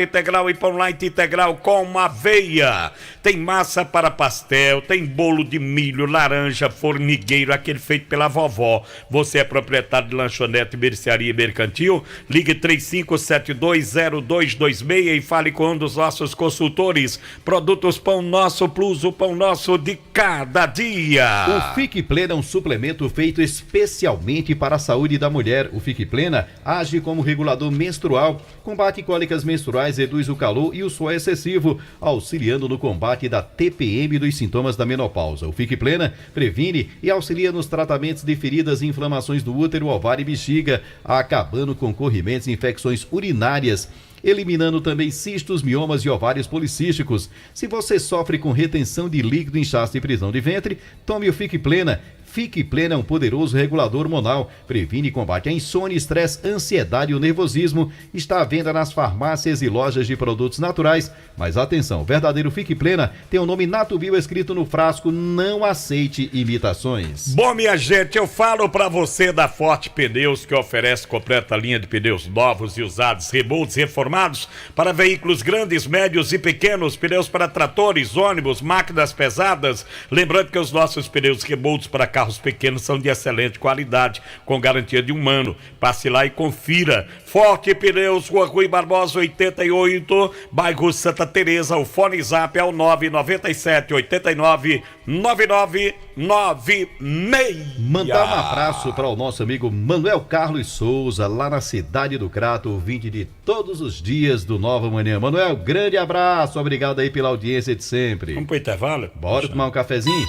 integral e pão light integral com aveia. Tem massa para pastel, tem bolo de milho, laranja, formigueiro, aquele feito pela vovó. Você é proprietário de lanchonete, mercearia mercantil? Ligue 35720226 e fale com um dos nossos consultores. Produtos Pão Nosso Plus, o pão nosso de cada dia. O Fique Plena é um suplemento feito especialmente para a saúde da mulher. O Fique Plena age como regulador menstrual, combate cólicas menstruais, reduz o calor e o suor excessivo, auxiliando no combate da TPM e dos sintomas da menopausa. O Fique Plena previne e auxilia nos tratamentos de feridas e inflamações do útero, ovário e bexiga, acabando com corrimentos e infecções urinárias, eliminando também cistos, miomas e ovários policísticos. Se você sofre com retenção de líquido, inchaço e prisão de ventre, tome o Fique Plena. Fique Plena é um poderoso regulador hormonal, previne e combate a insônia, estresse, ansiedade e o nervosismo. Está à venda nas farmácias e lojas de produtos naturais. Mas atenção, o verdadeiro Fique Plena tem o nome Natubio escrito no frasco, não aceite imitações. Bom, minha gente, eu falo pra você da Forte Pneus, que oferece completa linha de pneus novos e usados, rebolds reformados para veículos grandes, médios e pequenos, pneus para tratores, ônibus, máquinas pesadas. Lembrando que os nossos pneus rebolds para carros pequenos são de excelente qualidade, com garantia de 1 ano. Passe lá e confira. Forte Pneus, Rua Rui Barbosa 88, bairro Santa Teresa. O fone zap é o 997 89 9996. Mandar um abraço para o nosso amigo Manuel Carlos Souza, lá na Cidade do Crato, ouvinte de todos os dias do Nova Manhã. Manuel, grande abraço, obrigado aí pela audiência de sempre. Vamos pro intervalo? Bora tomar um cafezinho?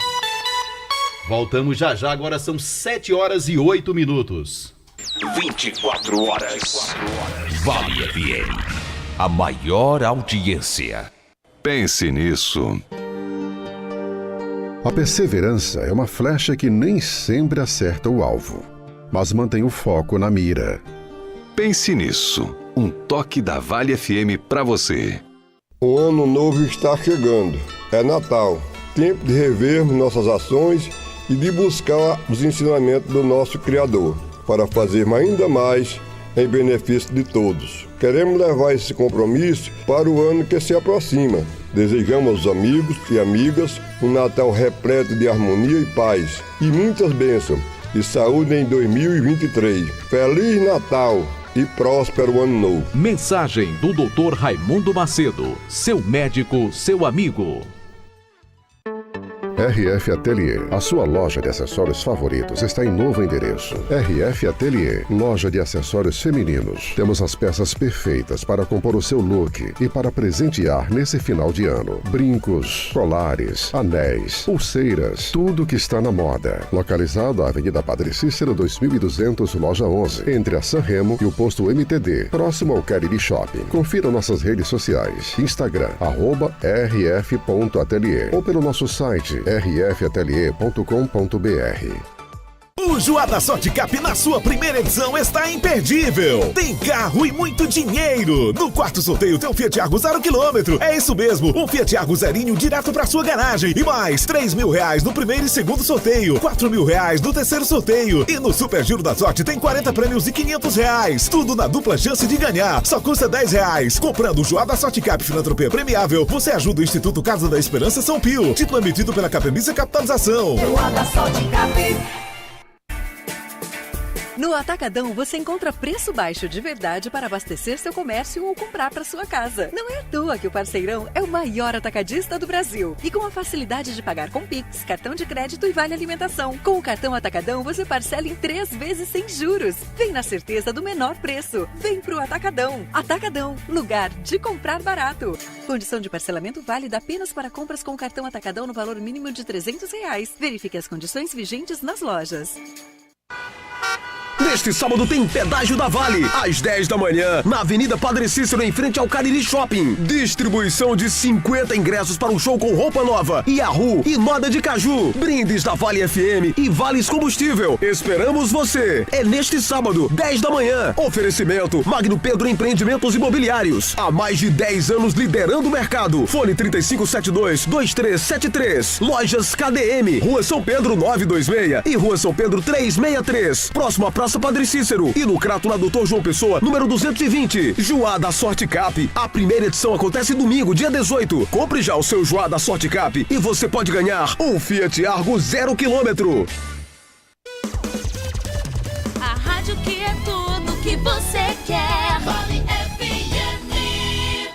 Voltamos já, agora são 7h08. 24 horas. Vale FM, a maior audiência. Pense nisso. A perseverança é uma flecha que nem sempre acerta o alvo, mas mantém o foco na mira. Pense nisso. Um toque da Vale FM para você. O ano novo está chegando. É Natal. Tempo de revermos nossas ações e de buscar os ensinamentos do nosso Criador, para fazermos ainda mais em benefício de todos. Queremos levar esse compromisso para o ano que se aproxima. Desejamos aos amigos e amigas um Natal repleto de harmonia e paz, e muitas bênçãos e saúde em 2023. Feliz Natal e próspero ano novo. Mensagem do Dr. Raimundo Macedo, seu médico, seu amigo. RF Atelier, a sua loja de acessórios favoritos, está em novo endereço. RF Atelier, loja de acessórios femininos. Temos as peças perfeitas para compor o seu look e para presentear nesse final de ano. Brincos, colares, anéis, pulseiras, tudo que está na moda. Localizado à Avenida Padre Cícero 2200, loja 11, entre a San Remo e o posto MTD, próximo ao Cariri Shopping. Confira nossas redes sociais, Instagram, @rf.atelier, ou pelo nosso site rfatelier.com.br. O Joada Sorte Cap na sua primeira edição está imperdível. Tem carro e muito dinheiro. No quarto sorteio tem um Fiat Argo 0 km. É isso mesmo, um Fiat Argo zerinho direto pra sua garagem. E mais, R$3.000 no primeiro e segundo sorteio, R$4.000 no terceiro sorteio. E no Super Giro da Sorte tem 40 prêmios e R$500. Tudo na dupla chance de ganhar. Só custa R$10. Comprando o Joada Sorte Cap Filantropia Premiável, você ajuda o Instituto Casa da Esperança São Pio. Título emitido pela Capemisa Capitalização. Joada Sorte Cap. No Atacadão você encontra preço baixo de verdade para abastecer seu comércio ou comprar para sua casa. Não é à toa que o Parceirão é o maior atacadista do Brasil. E com a facilidade de pagar com Pix, cartão de crédito e vale alimentação. Com o cartão Atacadão você parcela em 3 vezes sem juros. Vem na certeza do menor preço. Vem pro Atacadão. Atacadão, lugar de comprar barato. Condição de parcelamento válida apenas para compras com o cartão Atacadão no valor mínimo de R$300. Verifique as condições vigentes nas lojas. Neste sábado tem pedágio da Vale, às 10 da manhã, na Avenida Padre Cícero, em frente ao Cariri Shopping. Distribuição de 50 ingressos para um show com roupa nova, Yahoo e moda de caju. Brindes da Vale FM e Vales Combustível. Esperamos você. É neste sábado, 10 da manhã. Oferecimento Magno Pedro Empreendimentos Imobiliários. Há mais de 10 anos liderando o mercado. Fone 3572-2373. Lojas KDM, Rua São Pedro 926 e Rua São Pedro 363. Próximo à Praça Padre Cícero e no Crato na Doutor João Pessoa, número 220. Joada Sorte Cap. A primeira edição acontece domingo, dia 18. Compre já o seu Joada Sorte Cap e você pode ganhar um Fiat Argo 0 km. A rádio que é tudo que você quer. Vale FM.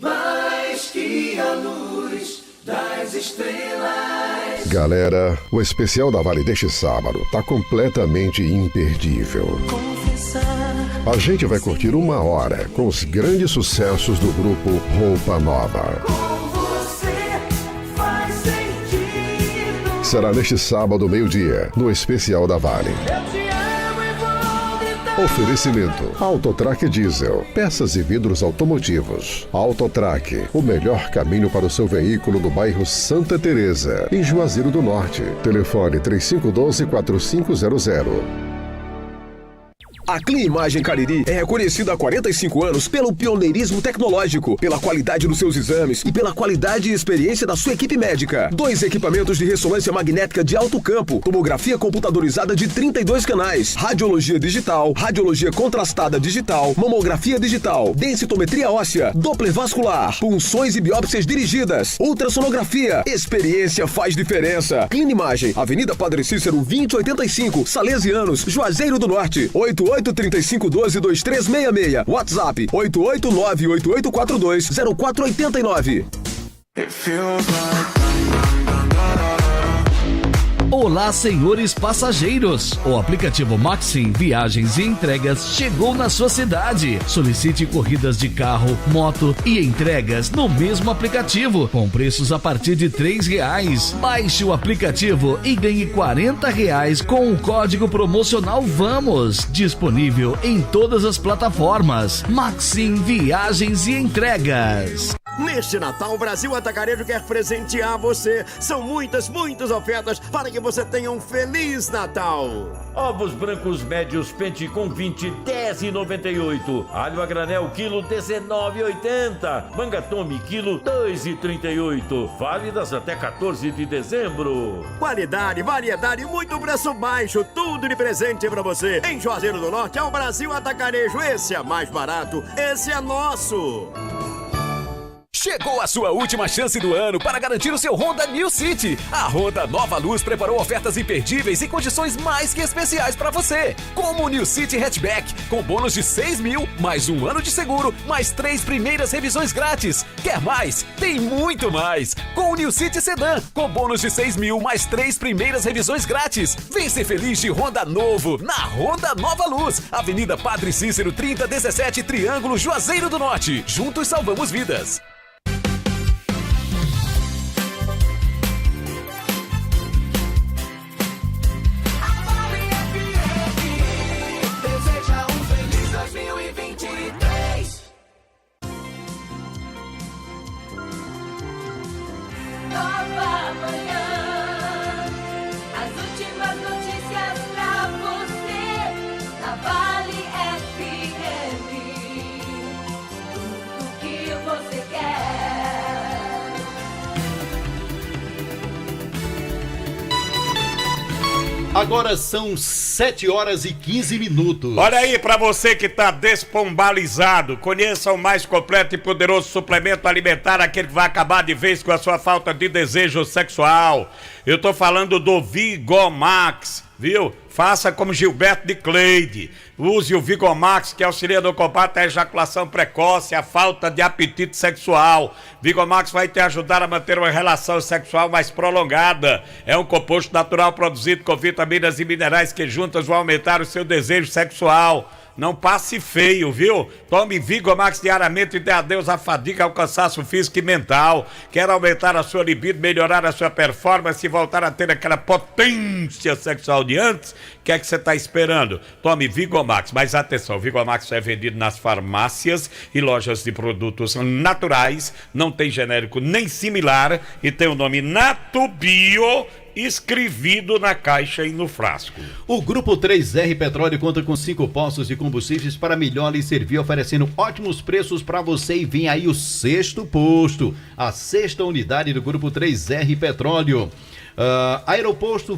Mais que a luz das estrelas. Galera, o especial da Vale deste sábado tá completamente imperdível. A gente vai curtir 1 hora com os grandes sucessos do grupo Roupa Nova. Será neste sábado, meio-dia, no especial da Vale. Oferecimento: Autotrac Diesel, peças e vidros automotivos. Autotrac, o melhor caminho para o seu veículo no bairro Santa Teresa, em Juazeiro do Norte. Telefone 3512-4500. A Clinimagem Cariri é reconhecida há 45 anos pelo pioneirismo tecnológico, pela qualidade dos seus exames e pela qualidade e experiência da sua equipe médica. 2 equipamentos de ressonância magnética de alto campo, tomografia computadorizada de 32 canais, radiologia digital, radiologia contrastada digital, mamografia digital, densitometria óssea, doppler vascular, punções e biópsias dirigidas, ultrassonografia. Experiência faz diferença. Clinimagem, Avenida Padre Cícero 2085, Salesianos, Juazeiro do Norte, 8835122366, WhatsApp 88988420489. Olá, senhores passageiros! O aplicativo Maxim Viagens e Entregas chegou na sua cidade. Solicite corridas de carro, moto e entregas no mesmo aplicativo, com preços a partir de R$3. Baixe o aplicativo e ganhe R$40 com o código promocional VAMOS, disponível em todas as plataformas. Maxim Viagens e Entregas. Neste Natal, o Brasil Atacarejo quer presentear você. São muitas ofertas para que você tenha um Feliz Natal. Ovos brancos médios pente com 20, R$10,98. Alho a granel, quilo, R$19,80. Manga tome, quilo, R$2,38. Válidas até 14 de dezembro. Qualidade, variedade e muito preço baixo. Tudo de presente para você. Em Juazeiro do Norte é o Brasil Atacarejo. Esse é mais barato, esse é nosso. Chegou a sua última chance do ano para garantir o seu Honda New City. A Honda Nova Luz preparou ofertas imperdíveis e condições mais que especiais para você. Como o New City Hatchback, com bônus de 6 mil, mais 1 ano de seguro, mais 3 primeiras revisões grátis. Quer mais? Tem muito mais! Com o New City Sedan, com bônus de 6 mil, mais 3 primeiras revisões grátis. Vem ser feliz de Honda novo, na Honda Nova Luz. Avenida Padre Cícero 3017, Triângulo, Juazeiro do Norte. Juntos salvamos vidas. Nova manhã, as últimas notícias pra você, na Vale FM, tudo que você quer. Agora são 7h15. Olha aí, pra você que tá despombalizado, conheça o mais completo e poderoso suplemento alimentar, aquele que vai acabar de vez com a sua falta de desejo sexual. Eu tô falando do Vigomax, viu? Faça como Gilberto de Cleide. Use o Vigomax, que auxilia no combate à ejaculação precoce, a falta de apetite sexual. Vigomax vai te ajudar a manter uma relação sexual mais prolongada. É um composto natural produzido com vitaminas e minerais que juntas vão aumentar o seu desejo sexual. Não passe feio, viu? Tome Vigomax diariamente e dê adeus à fadiga, ao cansaço físico e mental. Quer aumentar a sua libido, melhorar a sua performance e voltar a ter aquela potência sexual de antes? O que é que você está esperando? Tome Vigomax. Mas atenção, Vigomax é vendido nas farmácias e lojas de produtos naturais. Não tem genérico nem similar e tem o nome Natubio escrevido na caixa e no frasco. O Grupo 3R Petróleo conta com 5 postos de combustíveis para melhor lhe servir, oferecendo ótimos preços para você. E vem aí o 6º posto, a 6ª unidade do Grupo 3R Petróleo. Aeroposto,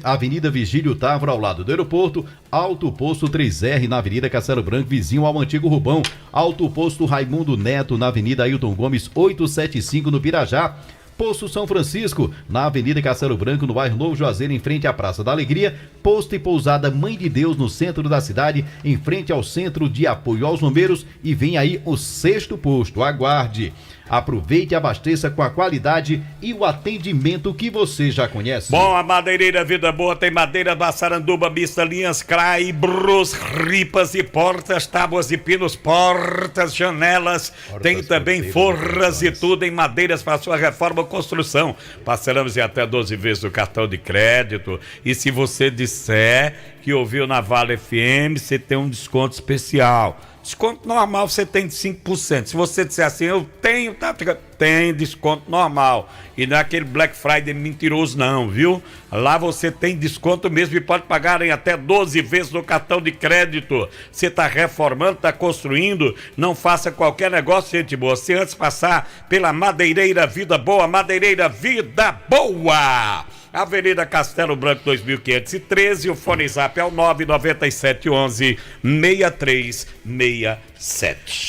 Avenida Vigílio Távora, ao lado do aeroporto. Alto Posto 3R, na Avenida Castelo Branco, vizinho ao Antigo Rubão. Alto Posto Raimundo Neto, na Avenida Ailton Gomes 875, no Pirajá. Posto São Francisco, na Avenida Castelo Branco, no bairro Novo Juazeiro, em frente à Praça da Alegria. Posto e pousada Mãe de Deus, no centro da cidade, em frente ao Centro de Apoio aos Bombeiros. E vem aí o 6º posto. Aguarde. Aproveite e abasteça com a qualidade e o atendimento que você já conhece. Bom, a Madeireira Vida Boa tem madeira da Saranduba, mista, linhas, craibros, ripas e portas, tábuas de pinos, portas, janelas. Tem também forras e tudo em madeiras para sua reforma ou construção. Parcelamos em até 12 vezes o cartão de crédito. E se você disser que ouviu na Vale FM, você tem um desconto especial. Desconto normal você tem de 5%. Se você disser assim, eu tenho, tá? Tem desconto normal. E não é aquele Black Friday mentiroso não, viu? Lá você tem desconto mesmo e pode pagar em até 12 vezes no cartão de crédito. Você está reformando, está construindo, não faça qualquer negócio, gente boa. Se antes passar pela Madeireira Vida Boa, Madeireira Vida Boa! Avenida Castelo Branco 2513, o fone zap é o 99711-6367.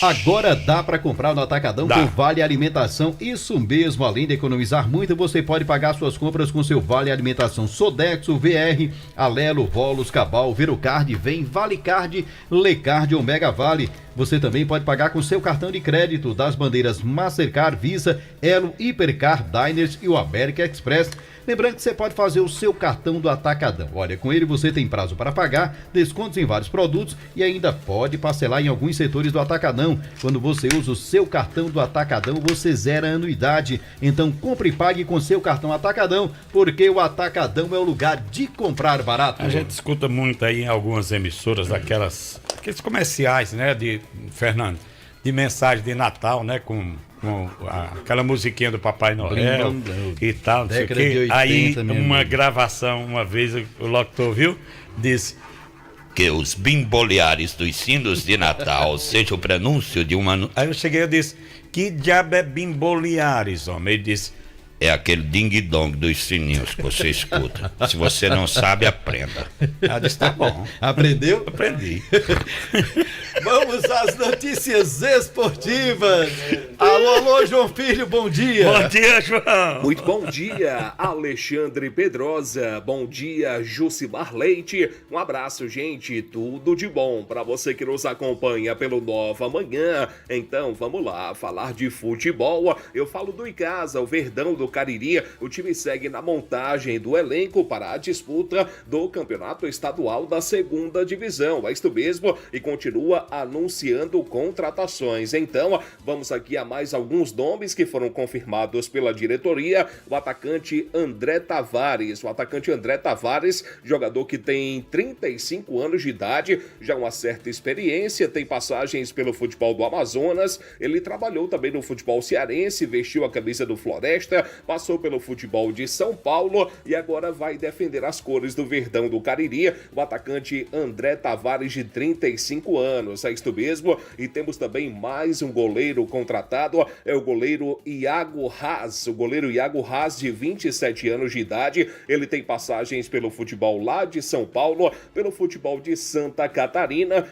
Agora dá para comprar no Atacadão com Vale Alimentação, isso mesmo, além de economizar muito, você pode pagar suas compras com seu Vale Alimentação Sodexo, VR, Alelo, Volos, Cabal, Verocard, Vem, Vale Card, Lecard ou Mega Vale. Você também pode pagar com seu cartão de crédito das bandeiras Mastercard, Visa, Elo, Hipercar, Diners e o American Express. Lembrando que você pode fazer o seu cartão do Atacadão. Olha, com ele você tem prazo para pagar, descontos em vários produtos e ainda pode parcelar em alguns setores do Atacadão. Quando você usa o seu cartão do Atacadão, você zera a anuidade. Então compre e pague com seu cartão Atacadão, porque o Atacadão é o lugar de comprar barato. A gente escuta muito aí em algumas emissoras aqueles comerciais, né, Fernando, de mensagem de Natal, né, com aquela musiquinha do Papai Noel e tal, não sei o quê. Aí uma gravação, uma vez o locutor viu, disse que os bimboleares dos sinos de Natal seja o prenúncio de uma... Aí eu cheguei e disse, que diabo é bimboleares, homem? Ele disse, é aquele ding-dong dos sininhos que você escuta. Se você não sabe, aprenda. Ah, disse, tá bom. Aprendeu? Aprendi. Vamos às notícias esportivas. Alô, João Filho, bom dia. Bom dia, João. Muito bom dia, Alexandre Pedrosa. Bom dia, Jucimar Leite. Um abraço, gente. Tudo de bom para você que nos acompanha pelo Nova Manhã. Então, vamos lá, falar de futebol. Eu falo do Icasa, o Verdão do Cariri. O time segue na montagem do elenco para a disputa do Campeonato Estadual da 2ª Divisão. É isto mesmo, e continua anunciando contratações. Então, vamos aqui a mais alguns nomes que foram confirmados pela diretoria. O atacante André Tavares. O atacante André Tavares, jogador que tem 35 anos de idade, já uma certa experiência, tem passagens pelo futebol do Amazonas. Ele trabalhou também no futebol cearense, vestiu a camisa do Floresta, passou pelo futebol de São Paulo e agora vai defender as cores do Verdão do Cariri. O atacante André Tavares, de 35 anos. É isto mesmo. E temos também mais um goleiro contratado, é o goleiro Iago Haas. O goleiro Iago Haas, de 27 anos de idade. Ele tem passagens pelo futebol lá de São Paulo, pelo futebol de Santa Catarina,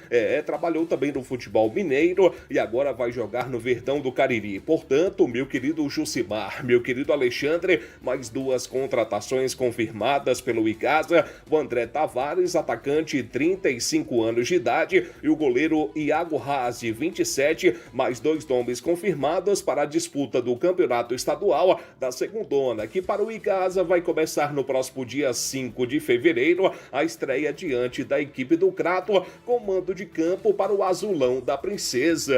trabalhou também no futebol mineiro e agora vai jogar no Verdão do Cariri. Portanto, meu querido Jucimar, meu querido Alexandre, mais duas contratações confirmadas pelo Icasa. O André Tavares, atacante, 35 anos de idade, e o goleiro Iago Haas, de 27, mais dois nomes confirmados para a disputa do Campeonato Estadual da 2ª, que para o Icasa vai começar no próximo dia 5 de fevereiro, a estreia diante da equipe do Crato, com mando de campo para o Azulão da Princesa.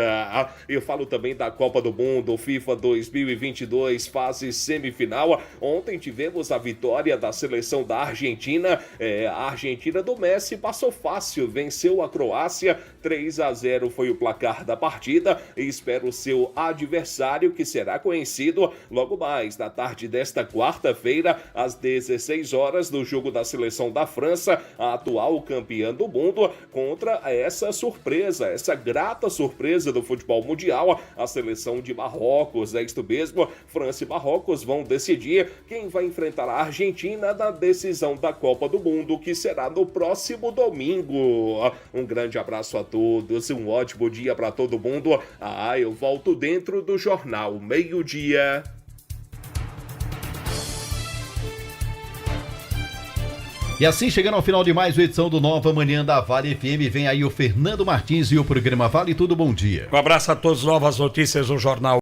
Eu falo também da Copa do Mundo FIFA 2022, fase semifinal. Ontem tivemos a vitória da seleção da Argentina. A Argentina do Messi passou fácil, venceu a Croácia, 3-0 foi o placar da partida, e espera o seu adversário, que será conhecido logo mais na tarde desta quarta-feira, às 16 horas, no jogo da seleção da França, a atual campeã do mundo, contra essa surpresa, essa grata surpresa do futebol mundial, a seleção de Marrocos. É isto mesmo, França e Marrocos vão decidir quem vai enfrentar a Argentina na decisão da Copa do Mundo, que será no próximo domingo. Um grande abraço a todos, um ótimo dia para todo mundo. Eu volto dentro do Jornal Meio-Dia. E assim, chegando ao final de mais uma edição do Nova Manhã da Vale FM, vem aí o Fernando Martins e o programa Vale Tudo. Bom dia. Um abraço a todos, novas notícias no Jornal